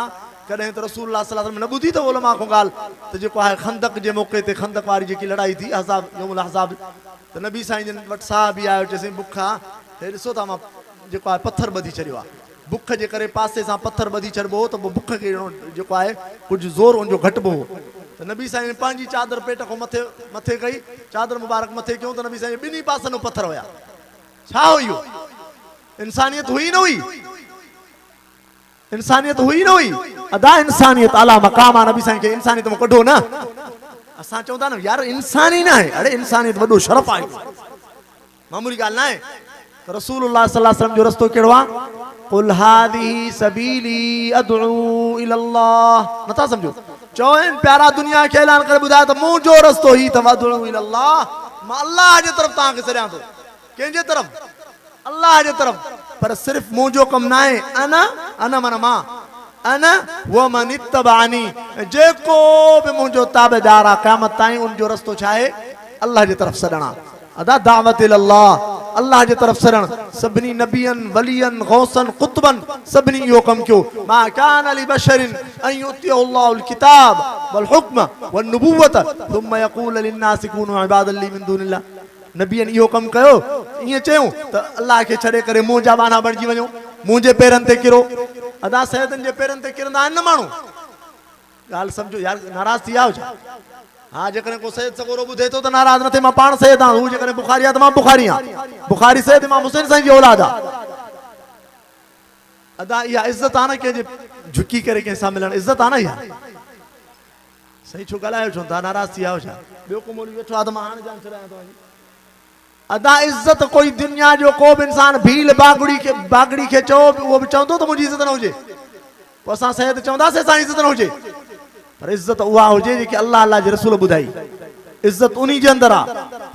कॾहिं त रसूलुल्लाह सल्लल्लाहु अलैहि वसल्लम न ॿुधी त उलमा खां ॻाल्हि त जेको आहे खंदक जे मौक़े ते, खंदक वारी जेकी लड़ाई थी अहज़ाब, यौमुल अहज़ाब, त नबी साईं जन वटि साहब बि आयो, चयईं बुखा, हे ॾिसो था मां जेको आहे पथर ॿधी छॾियो आहे। बुख जे करे पासे सां पथर ॿधी छॾिबो हो त पोइ बुख खे जेको आहे कुझु ज़ोर उनजो घटिबो हो। त नबी साईं पंहिंजी चादर पेट खां मथे कई, चादर मुबारक मथे कयूं त नबी साईं ॿिन्ही पासनि पथर हुया। छा हो इहो? इंसानियत हुई न हुई? इंसानियत हुई न हुई? अदा इंसानियत आला मक़ाम आहे। नबी साईं खे इंसानियत में कढो न। असां चवंदा न यार इंसानी न आहे, अड़े इंसानियत वॾो शरफ़ आहे, मामूली ॻाल्हि न आहे। रसूलुल्लाह सल्लल्लाहु अलैहि वसल्लम जो रस्तो कहिड़ो आहे? कुल हादिही सबीली अदऊ इलल्लाह। नथा सम्झो? चवनि प्यारा दुनिया खे ऐलान करे ॿुधायो त मुंहिंजो रस्तो ही अथव, अदऊ इलल्लाह। मां अल्लाह जे तरफ़ तव्हांखे सॾियां थो। कंहिंजे तरफ़? अल्लाह जे तरफ़। पर सिर्फ़ मुंहिंजो कमु न आहे। अना माना मां, अना व मन इत्तबानी, जेको बि मुंहिंजो ताबेदार आहे क़यामत ताईं उनजो रस्तो छा आहे? अल्लाह जे तरफ़ सॾणा। अदा दावत इलल्लाह, अल्लाह जे तरफ सरण सभिनी नबियन वलियन गौसन कुतबन सभिनी इहो कम कयो मा कान लि बशरिन अन युतियहु अल्लाहुल किताब वल हुक्म वन नुबुव्वत थुम्मा यक़ूल लिन नासि कूनू इबादन ली मिन दूनिल्लाह नबियन इहो कम कयो इएं चयूं त अल्लाह खे छॾे करे मुंहुं जा बाना बणिजी वञो मुंहुं जे पेरनि ते किरो अदा सैयदनि जे पेरनि ते किरंदा आहिनि न माण्हू ॻाल्हि सम्झो यार नाराज़ थी विया हुजा हाँ जेकॾहिं को सैयद सगोरो ॿुधे थो त नाराज़ न थिए मां पाण सैयद आहियां हू जेकॾहिं बुखारी आहे त मां बुखारी आहियां बुखारी सैयद मां हुसैन साईं जी औलाद आहे अदा इहा इज़त आहे न कंहिंजे झुकी करे कंहिं सां मिलण इज़त आहे न इहा सही छो ॻाल्हायो छो था नाराज़ थी विया हुजा ॿियो को मोली वेठो आहे त मां हाणे जान छॾायां थो अदा इज़त कोई दुनिया जो को बि इंसान भील बागड़ी खे चओ उहो बि चवंदो त मुंहिंजी इज़त न हुजे पोइ असां सैयद चवंदासीं असांजी इज़त न हुजे पर इज़त उहा हुजे जेकी अल्लाह अल्लाह जे रसूल ॿुधाई इज़त उन्ही जे अंदरि आहे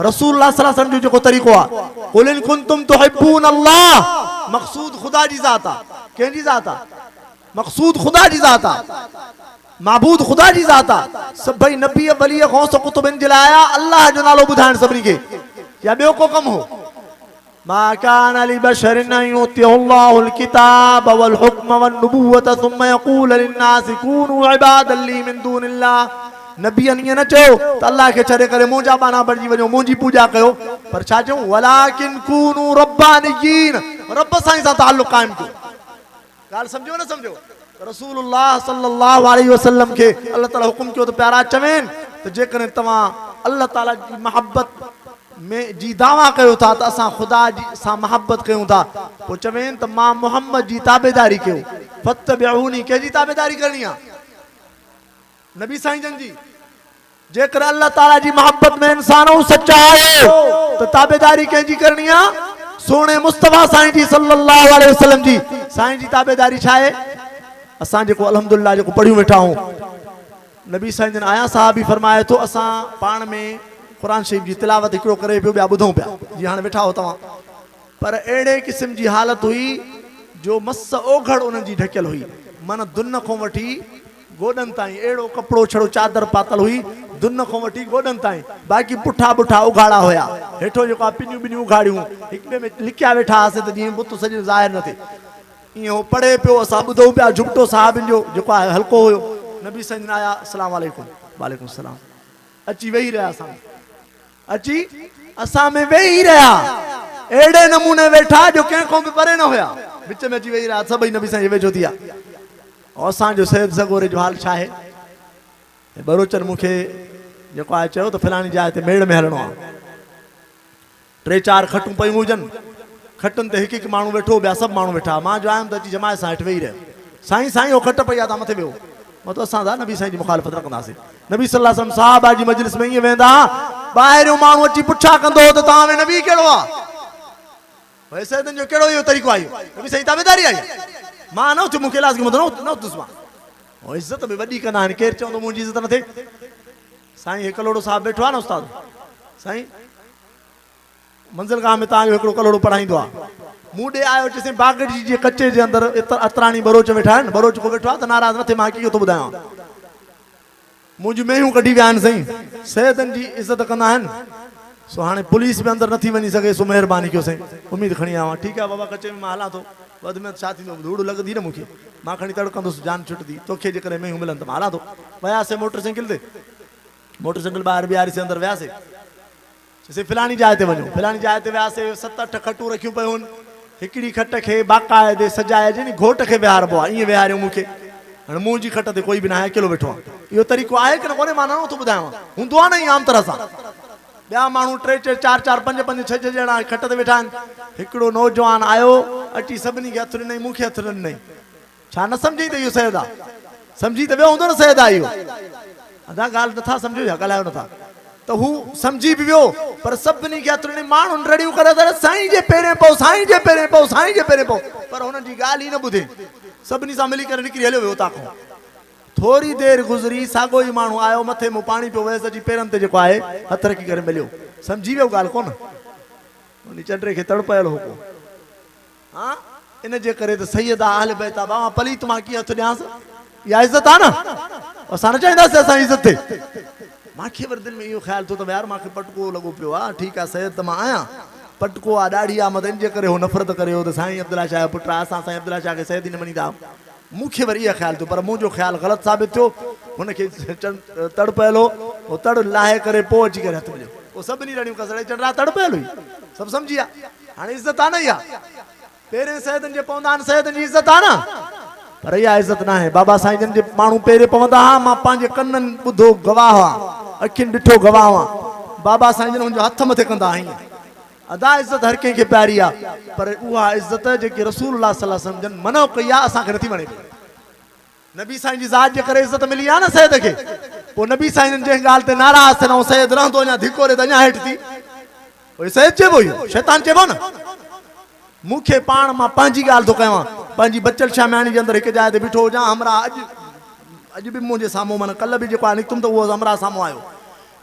रसूल सल्लल्लाहु अलैहि वसल्लम जो जेको तरीक़ो आहे कुल इन कुंतुम तुहिब्बून अल्लाह मक़सूद ख़ुदा जी ज़ात आहे कंहिंजी ज़ात आहे मक़सूद ख़ुदा जी ज़ात आहे माबूद ख़ुदा जी ज़ात आहे सभई नबी वली गौस कुतुबनि जे लाइ आया अल्लाह जो नालो ॿुधाइण सभिनी खे या ॿियो को कमु हो मा कान लि बशरिन अन युतियहु अल्लाहुल किताब वल हुक्म वन नुबुव्वत थुम्मा यक़ूल लिन नासि कूनू इबादन ली मिन दूनिल्लाह नबियन ईअं न चयो त अल्लाह खे छॾे करे मुंहिं जा बाना बणिजी वञो मुंहिंजी पूॼा कयो पर छा चयूं वलाकिन कूनू रब्बानियीन रब साईं सां ताल्लुक़ क़ाइमु कयो ॻाल्हि सम्झो न सम्झो रसूलुल्लाह सल्लल्लाहु अलैहि वसल्लम खे अल्लाह ताला हुकुम कयो त प्यारा चवें त जेकॾहिं तव्हां अल्लाह ताला जी मोहब्बत में जी दावा कयो था त असां ख़ुदा जी सां मोहब्बत कयूं था पोइ चवें त मां मोहम्मद जी ताबेदारी कयो फत्तबिऊनी कंहिंजी ताबेदारी करणी आहे नबी साईं जन जी जेकर अल्लाह ताला जी मोहब्बत में इंसान सच्चा आयो त ताबेदारी कंहिंजी करणी आहे सोने मुस्तफा साईं जी सल्लल्लाहु अलैहि वसल्लम जी साईं जी ताबेदारी छा आहे असां जेको अल्हम्दुलिल्लाह जेको पढ़ियूं वेठा आहियूं नबी साईं जन आया साहब बि फरमाए थो असां पाण में क़ुरान शरीफ जी तिलावत हिकिड़ो करे पियो ॿिया ॿुधूं पिया जीअं हाणे वेठा हो तव्हां पर अहिड़े क़िस्म जी हालत हुई जो मस ओघड़ उन्हनि जी ढकियल हुई मन दुन खां वठी गोॾनि ताईं अहिड़ो कपिड़ो छड़ो चादर पातल हुई दुन खां वठी गोॾनि ताईं बाक़ी पुठा पुठा उघाड़ा हुया हेठो जेको आहे पिनियूं ॿिनियूं उघाड़ियूं हिक ॿिए में लिकिया वेठा हुआसीं त जीअं बुत सॼो ज़ाहिर न थिए ईअं हो पढ़े पियो असां ॿुधूं पिया झुकटो साहिबनि जो जेको आहे हल्को हुयो नबी साईं आया अस्सलाम वालेकुम वालेकुम सलाम अची वेही रहिया अची असां में वेही रहिया अहिड़े नमूने वेठा जो कंहिंखों बि परे न हुया विच में अची वेही रहिया सभई नबी साईं वेझो थी विया असांजो सैयद सगोरे जो हाल छा आहे बरोचर मूंखे जेको आहे चयो त फलाणी जाइ ते मेड़ में हलणो आहे 3-4 खटूं पयूं हुजनि खटनि ते हिकु हिकु माण्हू वेठो ॿिया सभु माण्हू वेठा मां जो आयुमि त अची जमायत सां हेठि वेही रहियो साईं साईं उहो खट पई आहे तव्हां मथे वियो मतलब असां था नबी साईं जी मुखालिफ़त न कंदासीं नबी सल्लल्लाहु अलैहि वसल्लम साहबा जी मजलिस में ईअं वेंदा ॿाहिरियों माण्हू अची पुछा कंदो त तव्हां में नबी कहिड़ो आहे भई सैयदनि जो कहिड़ो इहो तरीक़ो आहे नबी साईं ताबेदारी आई मां न उथुमि मूंखे इलाज न उथुसि मां इज़त बि वॾी कंदा आहिनि केरु चवंदो मुंहिंजी इज़त न थिए साईं हिकु कलोड़ो साहिबु वेठो आहे न उस्ताद साईं मंज़िलगाह में तव्हांजो हिकिड़ो कलोड़ो पढ़ाईंदो आहे मूं ॾे आयो चईं बागड़ी जे कचे जे अंदरि अतराणी बरोच वेठा आहिनि बरोच को वेठो आहे त नाराज़ न थिए मां कीअं थो ॿुधायां मुंहिंजूं मेहियूं कढी विया आहिनि साईं सैयदनि जी इज़त कंदा आहिनि सो हाणे पुलिस बि अंदरि नथी वञी सघे सो महिरबानी कयो साईं उमेदु खणी आयो ठीकु आहे बाबा कचे में मां हलां थो वधि में छा थींदो धूड़ लॻंदी न मूंखे मां खणी तड़कंदुसि जान छुटंदी तोखे जेकॾहिं मेहियूं मिलनि त मां हलां थो वियासीं मोटरसाइकिल ते मोटरसाइकिल ॿाहिरि बीहारीसीं अंदरि वियासीं चईसीं फलाणी जाइ ते वञो फलाणी जाइ ते वियासीं 7-8 खटूं रखियूं पियूं आहिनि हिकिड़ी खट खे बाक़ाइदे सजाए जे घोट खे विहारबो आहे ईअं विहारियो मूंखे हाणे मुंहिंजी खट ते कोई बि न आहे अकेलो वेठो आहे इहो तरीक़ो आहे की न कोन्हे मां नथो ॿुधायांव हूंदो आहे न ईअं आम तरह सां ॿिया माण्हू 3-3 4-4 5-5 6 ॼणा खट ते वेठा आहिनि हिकिड़ो नौजवान आयो अची सभिनी खे हथु ॾिनई मूंखे हथु ॾिनई छा न सम्झी त इहो सैयद आहे सम्झी त वियो हूंदो न सैयद आहे इहो अदा ॻाल्हि नथा सम्झो या ॻाल्हायो नथा त हू सम्झी बि वियो पर सभिनी खे हथु ॾिनई माण्हुनि रड़ियूं करे त साईं जे पेरे पओ साईं जे पेरे पओ साईं जे पेरे पओ पर हुननि जी ॻाल्हि ई न ॿुधे सभिनी सां मिली करे निकिरी हलियो वियो उतां खां थोरी देरि गुज़री साॻियो ई माण्हू आयो मथे मूं पाणी पियो वयसि अची पेरनि ते जेको आहे हथु रखी करे मिलियो सम्झी वियो ॻाल्हि कोन उन चंडे खे तड़पायल हो को हा इन जे करे त सैयद अहल बैत आहे बाबा पलीत मां कीअं हथु ॾियांसि इहा इज़त आहे न असां न चाहींदासीं असांजी इज़त थिए मूंखे वरी दिलि में इहो ख़्यालु थियो त यार मूंखे पटको लॻो पियो आहे ठीकु आहे सैयद त मां आहियां पटको आ दाढ़ी आ मत इनजे करे हो नफ़रत करे हो त साईं अब्दुल्ला शाह पुट असां साईं अब्दुल्ला शाह के सैयदी न मञीदा मूंखे वरी इहा ख़्याल थियो पर मुंहिंजो ख़्याल ग़लति साबित थियो हुनखे तड़ पयल हो उहो तड़ लाहे करे पोइ अची करे हथु मिलियो पोइ सभिनी रड़ियूं कसड़े चंडरा तड़ पयल हुई सभु सम्झी विया हाणे इज़त आहे न इहा पहिरें सैयदनि जे पवंदा आहिनि सैयदनि जी इज़त आहे न पर इहा इज़त न आहे बाबा साईं जन जे माण्हू पहिरें पवंदा हुआ मां पंहिंजे कननि ॿुधो गवाह हुआ अखियुनि ॾिठो गवाह हुआ बाबा साईं जन मुंहिंजो हथ मथे कंदा आहिनि अदा इज़त हर कंहिंखे प्यारी आहे पर उहा इज़त जेकी रसूलुल्लाह सल्लल्लाहु अलैहि वसल्लम जन मनो कई आहे असांखे नथी वणे नबी साईं जी ज़ात जे करे इज़त मिली आहे न सैयद खे पोइ नबी साईं जन जंहिं ॻाल्हि ते नाराज़ थियनि ऐं सैयद रहंदो अञा धिको ॾे त अञा हेठि थी पोइ सैयद चइबो इहो शैतान चइबो न मूंखे पाण मां पंहिंजी ॻाल्हि थो कयां पंहिंजी बचल शामियाणी जे अंदरि हिकु जाइ ते बीठो हुजां हमरा अॼु बि मुंहिंजे साम्हूं माना कल्ह बि जेको आहे निकितुमि त उहो हमरा साम्हूं आयो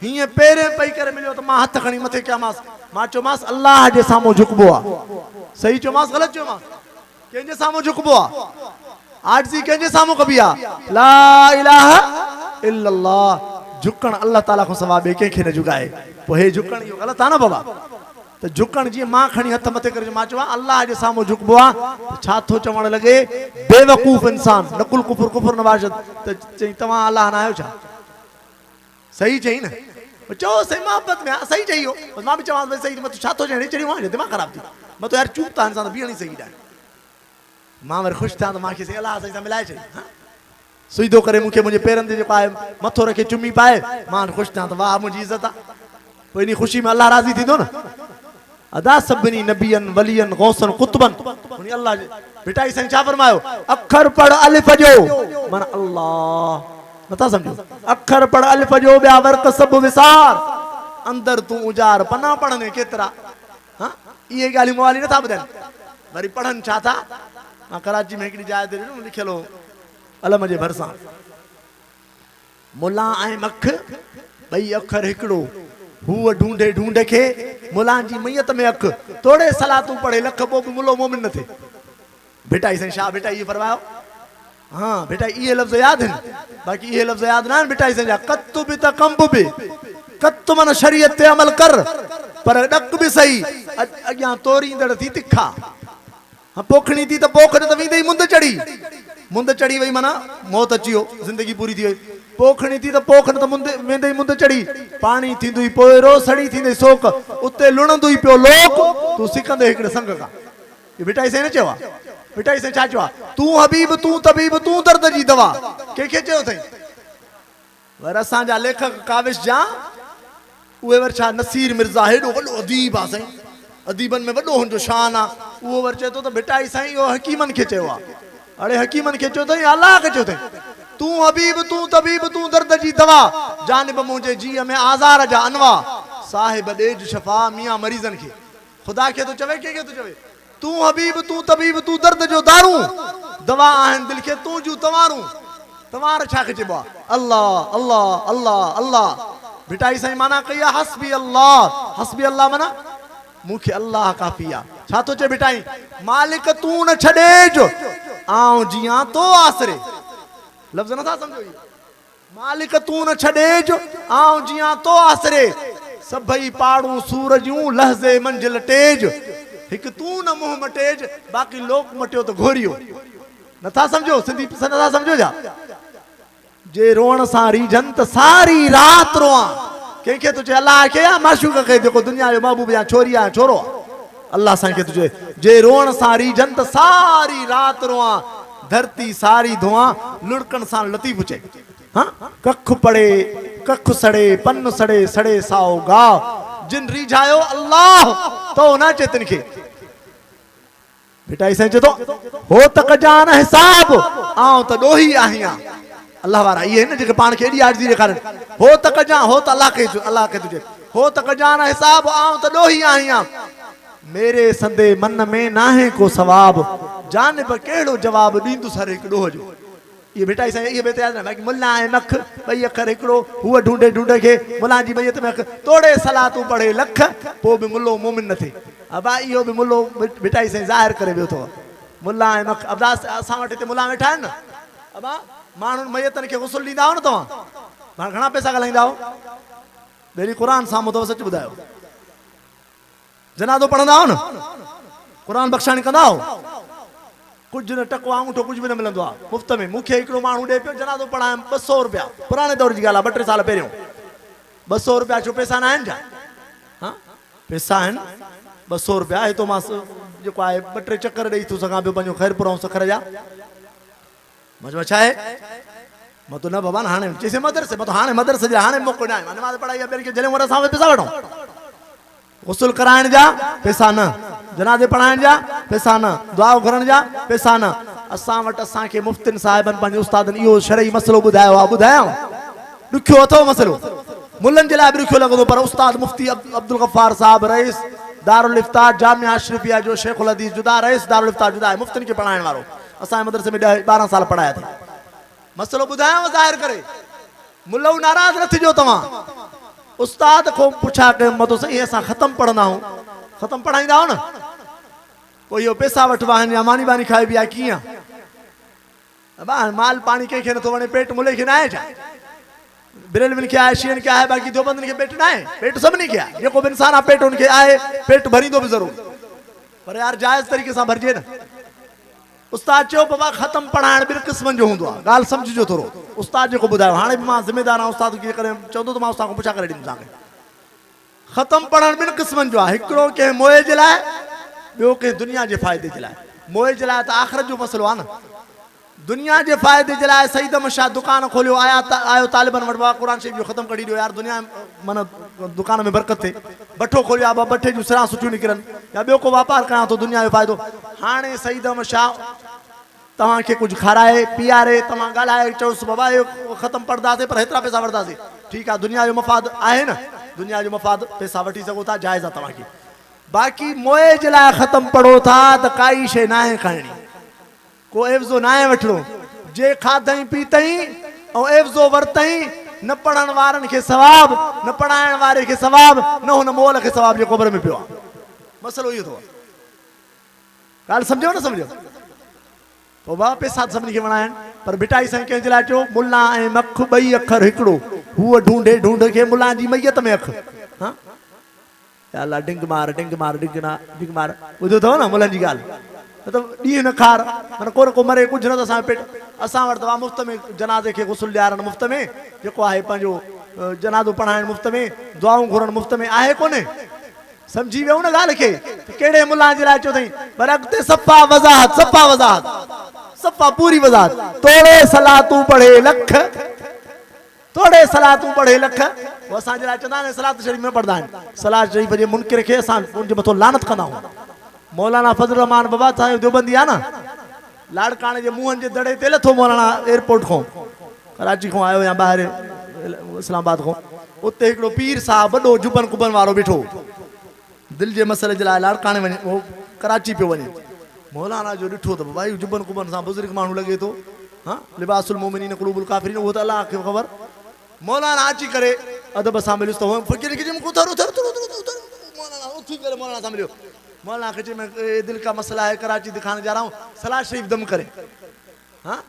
हीअं पहिरें पई करे मिलियो त मां हथ खणी मथे कयामांसि मां चयोमांसि अल्लाह जे साम्हूं झुकबो आहे सही चयोमांसि ग़लति चयोमांसि कंहिंजे साम्हूं झुकबो आहे आजिज़ी कंहिंजे साम्हूं कबी आहे ला इलाहा इल्लल्लाह झुकण अल्लाह ताला खां सवाइ ॿिए कंहिंखे न झुकाए पोइ हे झुकण इहो ग़लति आहे न बाबा त झुकण जीअं मां खणी हथ मथे करे मां चवां अल्लाह जे साम्हूं झुकबो आहे छा थो चवणु लॻे बेवकूफ़ इंसान नकुल कुफुर कुफुर नवाज़त त चई तव्हां अल्लाह न आहियो छा सही चई न चओ सही मोहब्बत में सही चई हो मां बि चवां सही मत छा थो चई चढ़ी वञे दिमाग़ ख़राब थी मां त यार चुप था इंसान बीहणी सही ॾाढी मां वरी ख़ुशि थियां त मूंखे सही अलाह साईं सां मिलाए चई सुईदो करे मूंखे मुंहिंजे पेरनि ते जेको आहे मथो रखे चुमी पाए मां ख़ुशि थियां त वाह मुंहिंजी इज़त आहे पोइ इन ख़ुशी में अलाह राज़ी थींदो न अदा सभिनी नबियनि वलियनि गौसनि कुतबनि अल्लाह भिटाई साईं छा फरमायो अखर पढ़ अलिफ जो माना अल्लाह नथा सम्झो अखर पढ़ अलिफ जो ॿिया वर्क सभु विसार अंदर तूं उजार पना पढ़नि केतिरा हा इहे ॻाल्हियूं मवाली नथा ॿुधाइनि वरी पढ़नि छा था मां कराची में हिकिड़ी जाइ ते ॾिनो लिखियलु हो अलम जे भरिसां मुला ऐं मख ॿई अखर हिकिड़ो हूअ ढूंढे ढूंढ खे मुलान जी मैयत में अख तोड़े सलातूं पढ़े लख पोइ बि मुलो मोमिन न थिए भिटाई साईं शाह भिटाई इहो फरमायो हाँ भिटाई इहे लफ़्ज़ यादि आहिनि बाक़ी इहे लफ़्ज़ यादि न आहिनि भिटाई साईं जा कतु बि त कंब बि कतु माना शरीयत ते अमल कर पर ॾक बि सही अॻियां तोरींदड़ थी तिखा पोखणी थी त पोख त वेंदे ई मुंद चढ़ी वई माना मौत अची वियो ज़िंदगी पूरी थी वई पोखणी थी त पोख न त मुंद वेंदे ई मुंद चढ़ी पाणी थींदुई पोइरो सड़ी थींदे सोक उते लुणंदुई पियो लोक तूं सिकंदे हिकिड़े संग खां इहो भिटाई साईं न चयो आहे भिटाई साईं छा चयो आहे तूं हबीब तूं तबीब तूं दर्द जी दवा कंहिंखे चयो अथई वरी असांजा लेखक काविश जा उहे वरी छा नसीर मिर्ज़ा हेॾो वॾो अदीब आहे साईं अदीबनि में वॾो हुनजो शान आहे उहो वरी चए थो त भिटाई साईं इहो हकीमनि खे चयो आहे अड़े हकीमनि खे चयो अथई अलाह खे चयो अथई तूं हबीब तूं तबीब तूं दर्द जी दवा जानिब मुंहिंजे जीअ में आज़ार जा अनवा साहिब ॾेज शफ़ा मियां मरीज़नि खे ख़ुदा खे थो चवे कंहिंखे थो चवे तूं हबीब तूं तबीब तूं दर्द जो दारू दवा आहिनि दिलि खे तूं जूं तवारूं तवार छा खे चइबो आहे अल्लाह अल्लाह अल्लाह अल्लाह भिटाई साईं माना कई आहे हस्बी अल्लाह माना मूंखे अल्लाह काफ़ी आहे छा थो चए भिटाई मालिक तूं न छॾेज आऊं जियां तो आसरे लफ़्ज़ नथा सम्झो मालिक तूं न छॾेज आऊं जियां तो आसरे सभई पाड़ूं सूरजूं लहज़े मंजिल तेज हिकु तूं न मुंहुं मटेज बाक़ी लोक मटियो त घोरियो नथा सम्झो सिंधी नथा सम्झो जा जे रोअण सां रीझनि त सारी राति रोआं कंहिंखे थो चए अलाह खे या माशूक खे जेको दुनिया जो महबूब या छोरी या छोरो अल्लाह साईं खे थो चए जे रोअण सां रीझनि त सारी राति रोआं धरती सारी धोआं लुड़कण सां लतीफ़ चए हाँ कख पड़े कख सड़े पन सड़े सड़े साओ गाव जिन रीझायो अल्लाह तो न चेतन खे भिटाई साईं चए थो हो त कजान हिसाब आऊं त ॾोही आहियां अल्लाह वारा इहे न जेके पाण खे एॾी आजिज़ी ॾेखारनि हो त कजां हो त अल्लाह खे तुझे हो त कजान हिसाब आऊं त ॾोही आहियां मेरे संदे मन में नाहे को सवाब जानिब कहिड़ो जवाब ॾींदुसि हर हिकु ॾोह जो ये भिटाई साईं इहे बेत यादि न बाक़ी मुला ऐं मख ॿई अखर हिकिड़ो हूअ ढूंढे ढूंढ खे मुला जी मैयत में अख तोड़े सलातूं पढ़े लख पोइ बि मुलो मोमिन न थिए अबा इहो बि मुलो भिटाई साईं ज़ाहिर करे वियो अथव मुला ऐं मख अब्दास असां वटि हिते मुला वेठा आहिनि न अबा माण्हुनि मैयतनि खे गुसुल ॾींदा आहियो न तव्हां हाणे घणा पैसा ॻाल्हाईंदा आहियो ॿेड़ी क़ुर साम्हूं अथव सच ॿुधायो जनाज़ो पढ़ंदा हो न, क़ुरान बख़्शाणी कंदा हो, कुछ न टको आंगूठो कुछ भी न मिलंदो आहे मुफ़्त में। मूंखे हिकिड़ो माण्हू ॾे पियो जनाज़ो पढ़ायमि 200 रुपया, पुराणे दौर जी ॻाल्हि आहे, 2-3 साल पहिरियों। 200 रुपया छो पैसा न आहिनि छा? हाँ पैसा आहिनि 200 रुपया। हितो मां जेको आहे 2-3 चक्कर ॾेई थो सघां पियो पंहिंजो ख़ैरपुर ऐं सखर जा। मज़ो छा आहे? मां तो न बाबा हाणे चइसि मदरसे, मां तो हाणे मदरसे जे हाणे मौक़ो न आहे, नमाज़ पढ़ाई आहे ॿियनि खे जले असां पैसा वठूं। गुस्ल कराइण जा पैसा न, जनाज़े पढ़ाइण जा पैसा न, दुआ घुरण जा पैसा न। असां वटि असांखे मुफ़्तिन साहिबनि पंहिंजे उस्तादनि इहो शरई मसइलो ॿुधायो आहे। ॿुधायांव ॾुखियो अथव मसइलो, मुल्लनि जे लाइ बि ॾुखियो लॻंदो, पर उस्ताद मुफ़्ती अब्दुल गफ़ार साहब रईस दारुल इफ्ता जामिया अशरफिया जो शेखुल हदीस जुदा, रईस दारुल इफ्ता जुदा आहे, मुफ़्तिन खे पढ़ाइण वारो। असांजे मदरसे में 10-12 साल पढ़ाया थी। मसइलो ॿुधायांव ज़ाहिर करे, मुल्लो नाराज़ न थिजो तव्हां। उस्ताद को पुछा के मतो सही असां ख़तम पढ़ंदा आहियूं, ख़तम पढ़ाईंदा हो न, पोइ इहो पैसा वठिबा आहिनि या मानी बानी खाइबी आहे कीअं? माल पाणी कंहिंखे नथो वणे, पेट मुल्ले खे न आहे छा? बिरेलविन खे आहे, शियन खे आहे, बाक़ी देवबंदनि खे पेट न आहे? पेट सभिनी खे आहे, जेको बि इंसान आहे पेट उनखे आहे, पेट भरींदो बि ज़रूरु, पर यार जाइज़ तरीक़े सां भरिजे न। उस्ताद चयो बाबा ख़तम पढ़ाइण 2 क़िस्मनि जो हूंदो आहे, ॻाल्हि सम्झिजो थोरो। उस्ताद जेको ॿुधायो, हाणे बि मां ज़िमेदार आहियां, उस्ताद खे करे चवंदो त मां उस्ताद खां पुछा करे ॾींदुमि तव्हांखे। ख़तम पढ़ण 2 क़िस्मनि जो आहे, हिकिड़ो कंहिं मोए जे लाइ, ॿियो कंहिं दुनिया जे फ़ाइदे जे लाइ। मोए जे लाइ त आख़िरत जो मसइलो आहे न, दुनिया जे फ़ाइदे जे लाइ सईद शाह दुकान खोलियो, आयो तालिबन वटि बाबा क़ुरान शरीफ़ जो ख़तम कढी ॾियो यार, दुनिया माना दुकान में बरकत थिए। भठो खोलियो आहे, भठे जूं सिरां सुठियूं निकिरनि, या ॿियो को वापारु कयां थो, दुनिया जो फ़ाइदो। हाणे सईद शाह तव्हांखे कुझु खाराए पीआरे, तव्हां ॻाल्हाए चयोसि बाबा इहो ख़तम पढ़ंदासीं पर हेतिरा पैसा वठंदासीं, ठीकु आहे, दुनिया जो मफ़ाद आहे न, दुनिया जो मफ़ाद पैसा वठी सघो था, जाइज़ आहे तव्हांखे। बाक़ी मोए जे लाइ ख़तम पढ़ो था त काई शइ न आहे खाइणी, को एवज़ो न आहे वठिणो। जे खाधई पीतई ऐं एवज़ो वरितई, न पढ़ण वारनि खे सवाबु, न पढ़ाइण वारे खे सवाबु, न हुन मोल खे सवाबु जेको क़ब्र में पियो आहे। मसइलो इहो अथव, ॻाल्हि सम्झो न सम्झो? पोइ बाबा पैसा सभिनी खे वणाइनि, पर भिटाई साईं कंहिंजे लाइ चयो, मुला ऐं मख 2 अखर हिकिड़ो, हूअ ढूंढे ढूंढ खे मुला जी मैयत में अख। हा अल्लाह डिंग मार डिंग मार डिंग मार, ॿुधो अथव न मुलनि जी ॻाल्हि? मतिलबु ॾींहुं न खार, माना को न को मरे, कुझु न त असांजो पेट। असां वटि तव्हां मुफ़्त में जनाज़े खे गुस्ल ॾियारणु मुफ़्त में, जेको आहे पंहिंजो जनाज़ो पढ़ाइणु मुफ़्त में, दुआऊं घुरणु मुफ़्त में आहे कोन्हे? सम्झी वियो न ॻाल्हि खे? कहिड़े मुला जे लाइ चयो अथई? पर अॻिते सफ़ा वज़ाहत, सफ़ा वज़ाहत, सफ़ा पूरी वज़ाहत। तोड़े सलातूं पढ़े लख, तोड़े सलातूं पढ़े लख। वो असांजे लाइ चवंदा आहिनि सलात शरीफ़ में पढ़ंदा आहिनि, सलात शरीफ़ जे मुनकिर खे असां उनजे मथां लानत कंदा आहियूं। मौलाना फजल रहमान बाबा साहिब देवबंदी आहे न, लाड़काणे जे मुंहनि जे दड़े ते लथो मौलाना एयरपोर्ट खां, कराची खां आयो या ॿाहिरि इस्लामाबाद खां, उते हिकिड़ो पीर साहब वॾो जुबन कुबन वारो बीठो, दिलि जे मसइले जे लाइ लाड़काणे वञे, उहो कराची पियो वञे। मौलाना जो ॾिठो त भाई जुबन कुबन सां बुज़ुर्ग माण्हू लॻे थो, हा लिबासुल मोमिनीन क़ुलूबुल काफ़िरीन, उहो त अलाह खे ख़बर। मौलाना अची करे अदब सां मिलियुसि त फ़कीर खे चयमि उथर उथर उथर उथर, मौलाना उथी करे मौलाना सां मिलियो। मौलाना खे चयमि दिल का मसला है, कराची दिखाने जा रहा हूँ, सलाह शरीफ दम करे। हाँ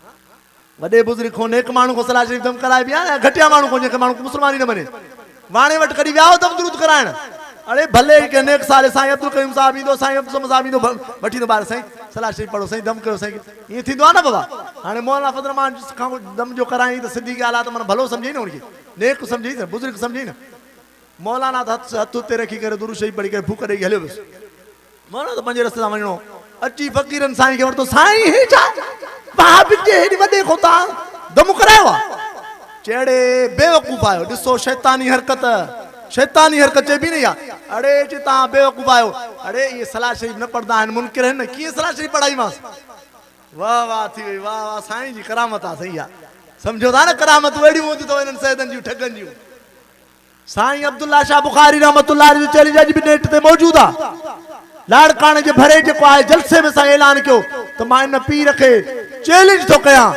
वॾे बुज़ुर्ग को नेक माण्हू को सलाह शरीफ दम कराए बि आहे, घटिया माण्हू को जेके माण्हू मुस्लमान ई न मञे, वाणे वटि कॾहिं विया दम दुरूद कराइण? अरे भले के नेक साले साईं अब्दुल करीम साहब ईंदो, साईं अब्दुल समद साहब ईंदो, वठी ईंदो ॿार, साईं सलाह शरीफ पढ़ो, साईं दम कयो, साईं ईअं थींदो आहे न बाबा। हाणे मौलाना फजल रहमान खां दम जो कराई त सिधी ॻाल्हि आहे त माना भलो सम्झी न उनखे, नेक सम्झी न, बुज़ुर्ग सम्झी न। मौलाना त हथ उते रखी करे दुरूद शरीफ पढ़ी करे फूक ॾेई हलियो वियुसि। मौलाना त पंहिंजे रस्ते सां वञिणो, अची फ़कीरनि साईं खे वरितो, साईं हे छा भाभी जे हेॾी वॾे खां तव्हां दम करायो आहे? चेड़े बेवकूफ़ आहियो, ॾिसो शैतानी हरकत, शैतानी हरकत चइबी न आहे। अड़े चे तव्हां बेवकूफ़ आहियो, अड़े इहे सलाह शरीफ़ न पढ़ंदा आहिनि, मुनकिर आहिनि, कीअं सलाह शरीफ़ पढ़ाईमांसि? वाह वाह थी वई, वाह वाह साईं जी करामत आहे, सही आहे। सम्झो था न करामतूं अहिड़ियूं हूंदियूं अथव हिननि सैदनि जूं ठगनि जूं। साईं अब्दुल्ला शाह बुखारी रहमतुल्लाह जो चैलेंज अॼु बि नेट ते मौजूद आहे। लाड़काणे जे भरे जेको आहे जलसे में सां ऐलान कयो त मां इन पीर खे चैलेंज थो कयां,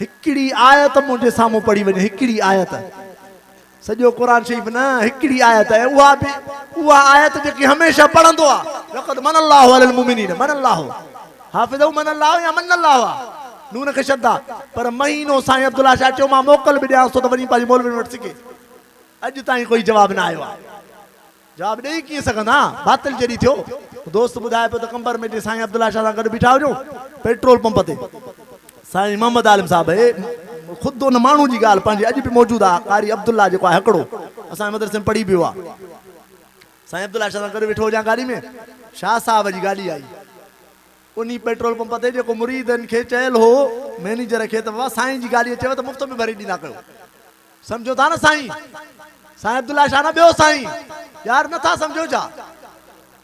हिकिड़ी आयत मुंहिंजे साम्हूं पढ़ी वञे, हिकिड़ी आयत, सॼो क़ुरान शरीफ़ न, हिकिड़ी आयत आहे, उहा बि उहा आयत जेकी हमेशह पढ़ंदो आहे, लक़द मनल्लाहु अलल मुमिनीन, मनल्लाहु हाफ़िज़हु मनल्लाहु या मनल्लाहु आहे, नून खे शद्दा। पर महीनो साईं अब्दुल्ला शाह चयो मां मोकल बि ॾियांसि थो त वञी पंहिंजी मौलवी वटि सिखे, अॼु ताईं कोई जवाब न आयो आहे। जवाब ॾेई कीअं सघंदा बातिल जॾहिं थियो दोस्त ॿुधाए पियो त कंबर में साईं अब्दुल्ला शाह सां गॾु बीठा हुजो पेट्रोल पंप ते साईं मोहम्मद आलिम साहब ख़ुदि उन माण्हू जी ॻाल्हि पंहिंजी अॼु बि मौजूदु आहे कारी अब्दुल्ला जेको आहे हिकिड़ो असांजे मदरसे में पढ़ी पियो आहे साईं अब्दुल्ला शाह सां गॾु वेठो हुजां गाॾी में शाह साहब जी गाॾी आई उन पेट्रोल पंप ते जेको मुरीदनि खे चयल हो मैनेजर खे त बाबा साईं जी गाॾी अचेव त मुफ़्त में भरे ॾींदा कयो सम्झो था न साईं साईं अब्दुल्ला शाह न ॿियो साईं यार नथा सम्झो छा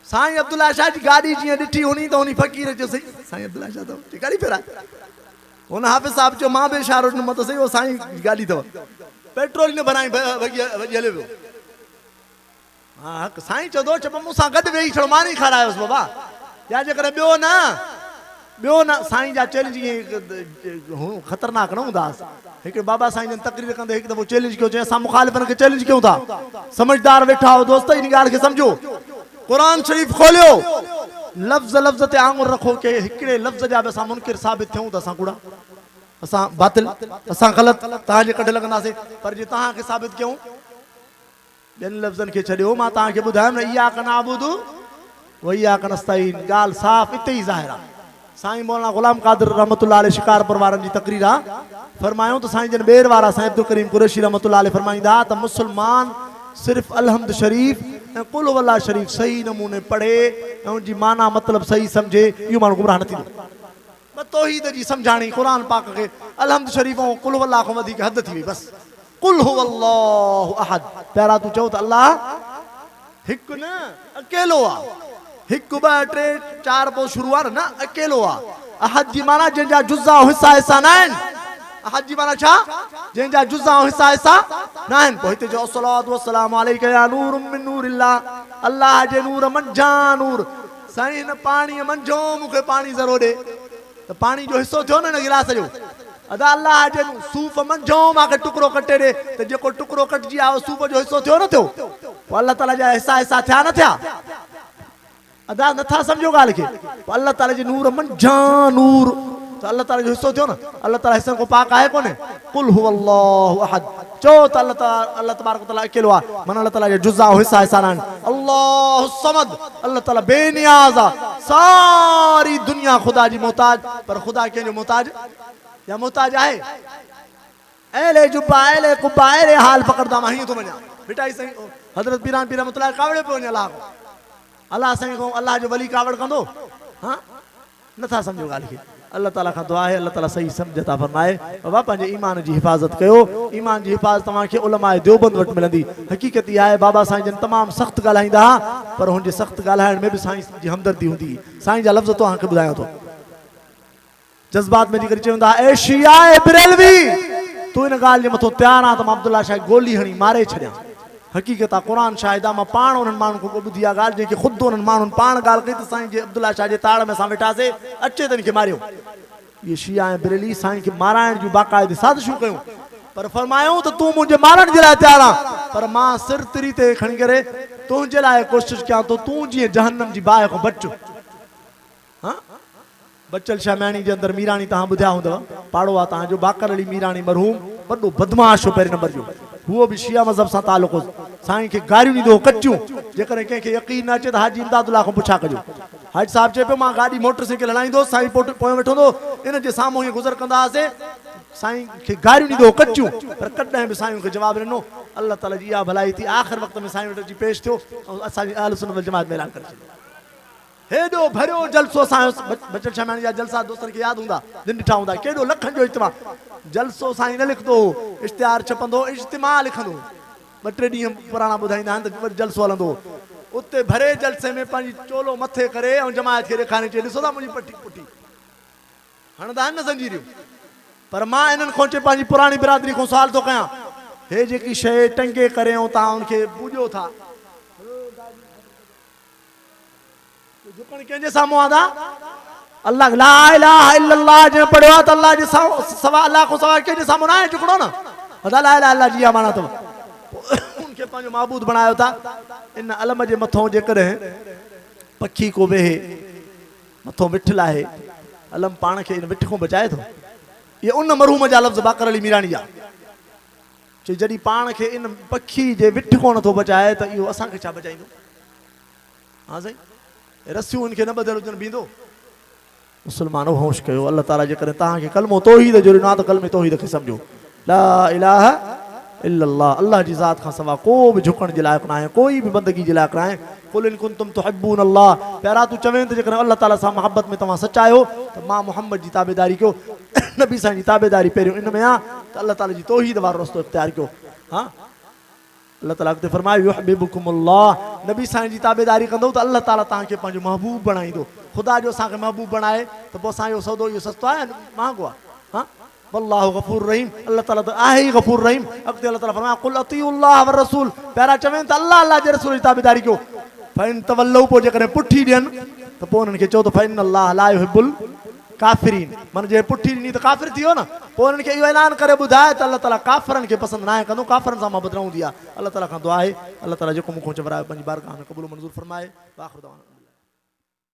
साईं अब्दुल्ला शाह जी गाॾी जीअं ॾिठी हुनी त हुन फ़क़ीर चयो साईं अब्दुल्ला शाह अथव गाॾी फेराए हुन हाफ़िज़ साहब चयो मां बि इशारो ॾिनो त सही उहो साईं जी गाॾी अथव पेट्रोल न भराई वॼी हलियो वियो हा साईं चवंदो चइबो मूंसां गॾु वेही छॾो मां न खारायोसि बाबा या जेकॾहिं ॿियो न साईं जा चैलेंज ईअं ख़तरनाक न हूंदासीं हिकिड़े बाबा साईं जन तकरीर कंदे हिकु दफ़ो चैलेंज कयो चई असां मुखालिफ़नि खे चैलेंज कयूं था समझदार वेठा हो दोस्त इन ॻाल्हि खे सम्झो क़ुरान शरीफ़ खोलियो लफ़्ज़ लफ़्ज़ ते आङुर रखो के हिकिड़े लफ़्ज़ जा बि असां मुनकिर साबित थियूं त असां कूड़ा असां बातिल असां ग़लति तव्हांजे कढ लॻंदासीं पर जे तव्हांखे साबित कयूं ॿियनि लफ़्ज़नि खे छॾियो मां तव्हांखे ॿुधायुमि न इया कना आबुदु व इया कना नस्तईन ॻाल्हि साफ़ हिते ई ज़ाहिर आहे साईं मौलाना ग़ुलाम क़ादिर रहमतुल्लाह अलैह शिकारपुर वारनि जी तकरीर आहे फरमायूं त साईं जन ॿेर वारा साईं अब्दुल करीम कुरैशी रहमतुल्लाह अलैह फरमाईंदा त मुस्लमान सिर्फ़ु अलहम्द शरीफ़ ऐं कुल वल्लाह शरीफ़ सही नमूने पढ़े ऐं उनजी माना मतिलबु सही सम्झे इहो माण्हू गुमराह न थींदो तौहीद जी सम्झाणी क़ुरान पाक खे अलहम्द शरीफ़ ऐं कुल वल्लाह खां वधीक हद थी वई बसि कुल हुवल्लाहु अहद पहिरां तूं चओ त अल्लाह हिकु न अकेलो आहे हिकु ॿ टे चारि पोइ शुरू आहे न अकेलो आहे अहद जी माना जंहिंजा जुज़ा ऐं हिसा हिसा न आहिनि अहद जी माना छा जंहिंजा जुज़ा ऐं हिसा हिसा न आहिनि पोइ हिते चओ अस्सलातु वस्सलामु अलैका या नूरुम मिन नूरिल्लाह अल्लाह जे नूर मंझां नूर साईं हिन पाणीअ मंझो मूंखे पाणी ज़रो ॾे त पाणी जो हिसो थियो न हिन गिलास जो अदा अल्लाह जे सूफ़ मंझो मूंखे टुकड़ो कटे ॾे त जेको टुकड़ो कटिजी आहे उहो सूफ़ जो हिसो थियो न थियो पोइ अल्लाह ताला जा हिसा हिसा थिया न थिया अदा नथा सम्झो ॻाल्हि खे अल्लाह ताला जे नूर मंझां नूर त अल्लाह ताला जो हिसो थियो न अल्लाह ताला हिसनि खां पाक आहे कोन्हे कुल हुवल्लाहु अहद चओ त अल्लाह तबारक तआला अकेलो आहे माना अल्लाह ताला जा जुज़ा ऐं हिसा हिसा न आहिनि अल्लाहु समद अल्लाह ताला बेनियाज़ आहे सारी दुनिया ख़ुदा जी मोहताज पर ख़ुदा कंहिंजो मोहताज या मोहताज आहे एले जुब्बा एले कुब्बा एले हाल पकड़दा मां हीअं थो वञा बेटा साईं हज़रत पीरान पीर रहमतुल्लाह कावड़े पियो वञे अल्लाह साईं खां अल्लाह जो वली कावड़ कंदो हा नथा सम्झो ॻाल्हि खे अल्लाह ताला खां दुआ आहे अल्लाह ताला सही सम्झ था फरमाए बाबा पंहिंजे ईमान जी हिफ़ाज़त कयो ईमान जी हिफ़ाज़त तव्हांखे उलमाए देवबंद वटि मिलंदी हक़ीक़त इहा आहे बाबा साईं जन तमामु सख़्तु ॻाल्हाईंदा हुआ पर हुनजे सख़्तु ॻाल्हाइण में बि साईं जी हमदर्दी हूंदी साईं जा लफ़्ज़ तव्हांखे ॿुधायां थो जज़्बात में जेकर चवंदा ए शिया बिरेलवी तूं इन ॻाल्हि जे मथां तयारु आहे त मां अब्दुल्ला शाह गोली हणी मारे छॾियां हक़ीक़त आहे क़ुरान शाहिद आहे मां पाण उन्हनि माण्हुनि खां ॿुधी आहे ॻाल्हि जंहिंखे ख़ुदि उन्हनि माण्हुनि पाण ॻाल्हि कई त साईं जे अब्दुल्ला शाह जे ताड़ में असां वेठासीं अचे त हिनखे मारियो इहे शिया ऐं बिरेली साईं खे माराइण जूं बाक़ाइदे साज़िशूं कयूं पर फरमायूं त तूं मुंहिंजे मारण जे लाइ तयारु आहे पर मां सिर तिरी ते खणी करे तुंहिंजे लाइ कोशिशि कयां थो तूं जीअं जहन्नम जी बाहि खां बच हा बचल शामियाणी जे अंदरि मीराणी तव्हां ॿुधिया हूंदव पाड़ो आहे तव्हांजो बाकर अली मीराणी मरहूम वॾो बदमाश हो पहिरें नंबर जो उहो बि शिया मज़हब सां तालुक़ हो साईं खे गारियूं ॾींदो हो कचियूं जेकॾहिं कंहिंखे यकीन न अचे त हाजी इमदादुल्ला खां पुछा कजो हाजी साहिबु चए पियो मां गाॾी मोटरसाइकिल हलाईंदो साईं पोइ वेठो हूंदो इन जे साम्हूं हीअं गुज़र कंदा हुआसीं साईं खे गारियूं ॾींदो हो कचियूं पर कॾहिं बि साईं खे जवाबु ॾिनो अल्लाह ताला जी इहा भलाई थी आख़िर वक़्त में साईं वटि अची पेश थियो ऐं असांजी अहल सुन्नत वल जमात में ऐलान करे छॾियो हेॾो भरियो जलसो असांजो बचल शामियाणी जा जलसा दोस्तनि खे यादि हूंदा दिन ॾिठा हूंदा केॾो लखनि जो इज्तिमा जलसो साईं न लिखंदो हो इश्तिहार छपंदो इज्तिमा लिखंदो 2-3 ॾींहं पुराणा ॿुधाईंदा आहिनि त जलसो हलंदो उते भरे जलसे में पंहिंजी चोलो मथे करे ऐं जमायत खे ॾेखारे चए ॾिसो था मुंहिंजी पटी पुटी हणंदा आहिनि न ज़ंजीरियूं पर मां इन्हनि खां चए पंहिंजी पुराणी बिरादरी खां सुवाल थो कयां हे जेकी शइ टंगे करे ऐं तव्हां हुनखे पूॼो था झुकण कंहिंजे साम्हूं आहे अल्लाह ला इलाहा इल्लल्लाह जे पढ़ियो आहे त अल्लाह जे सवा अल्लाह खां सवाइ कंहिंजे साम्हूं न आहे झुकणो न ला इलाहा इल्लल्लाह जी माना अथव उनखे पंहिंजो महबूद बणायो था इन अलम जे मथां जेकॾहिं पखी को वेहे मथां विठ लाहे अलम पाण खे इन विठ खां बचाए थो इहे उन मरहूम जा लफ़्ज़ बाकर अली मीराणी जा चई जॾहिं पाण खे इन पखी जे विठ कोन थो बचाए त इहो असांखे छा बचाईंदो? हा साईं, रसियूं इनखे न ॿधल हुजनि बींदो। मुस्लमानो होश कयो, अल्लाह ताला जेकॾहिं तव्हांखे कलमो तौहीद जो ॾिनो आहे त कलमे तौहीद खे सम्झो। ला इलाहा इल्लल्लाह, अल्लाह जी ज़ात खां सवा को बि झुकण जे लाइक़ु न आहे, कोई बि बंदगी जे लाइक़ु न आहे। कुल इन कुंतुम तुहिब्बून अल्लाह, पहिरां तूं चवें त जेकॾहिं अल्लाह ताला सां मोहब्बत में तव्हां सचा आहियो त मां मोहम्मद जी ताबेदारी कयो, नबी साईं जी ताबेदारी पहिरियों इन में आहे त अल्लाह ताला जी तौहीद वारो रस्तो इख्तियार कयो। हा, अल्लाह ताला अॻिते फरमायो युहिब्बुकुमुल्लाह, नबी साईं जी ताबेदारी कंदो त अल्लाह ताला तव्हांखे पंहिंजो महबूब बणाईंदो। ख़ुदा जो असांखे महबूब बणाए त पोइ असां इहो सौदो इहो सस्तो आहे महांगो आहे? हा, वल्लाहु गफूर रहीम, अल्लाह ताला त आहे ई गफूर रहीम। अॻिते अल्लाह ताला फरमायो कुल अतीउल्लाह व रसूल, पहिरां चवनि त अल्लाह अल्लाह जे रसूल जी ताबेदारी कयो। फ़इन तवल्लऊ, पोइ जेकॾहिं पुठी ॾियनि त पोइ उन्हनि खे चओ त फ़इन अल्लाह ला युहिब्बुल काफ़िरीन, माना जे पुठी ॾिनी त काफ़िर थी वियो न। पोइ उन्हनि खे इहो ऐलान करे ॿुधाए त अल्लाह ताला काफ़िरनि खे पसंदि न आहे कंदो, काफ़िरनि सां मोहबत न हूंदी आहे। अल्लाह ताला खां दुआ आहे अल्लाह ताला जेको मूंखां चवरायो पंहिंजी बारगाह में क़बूल मंज़ूर फरमाए।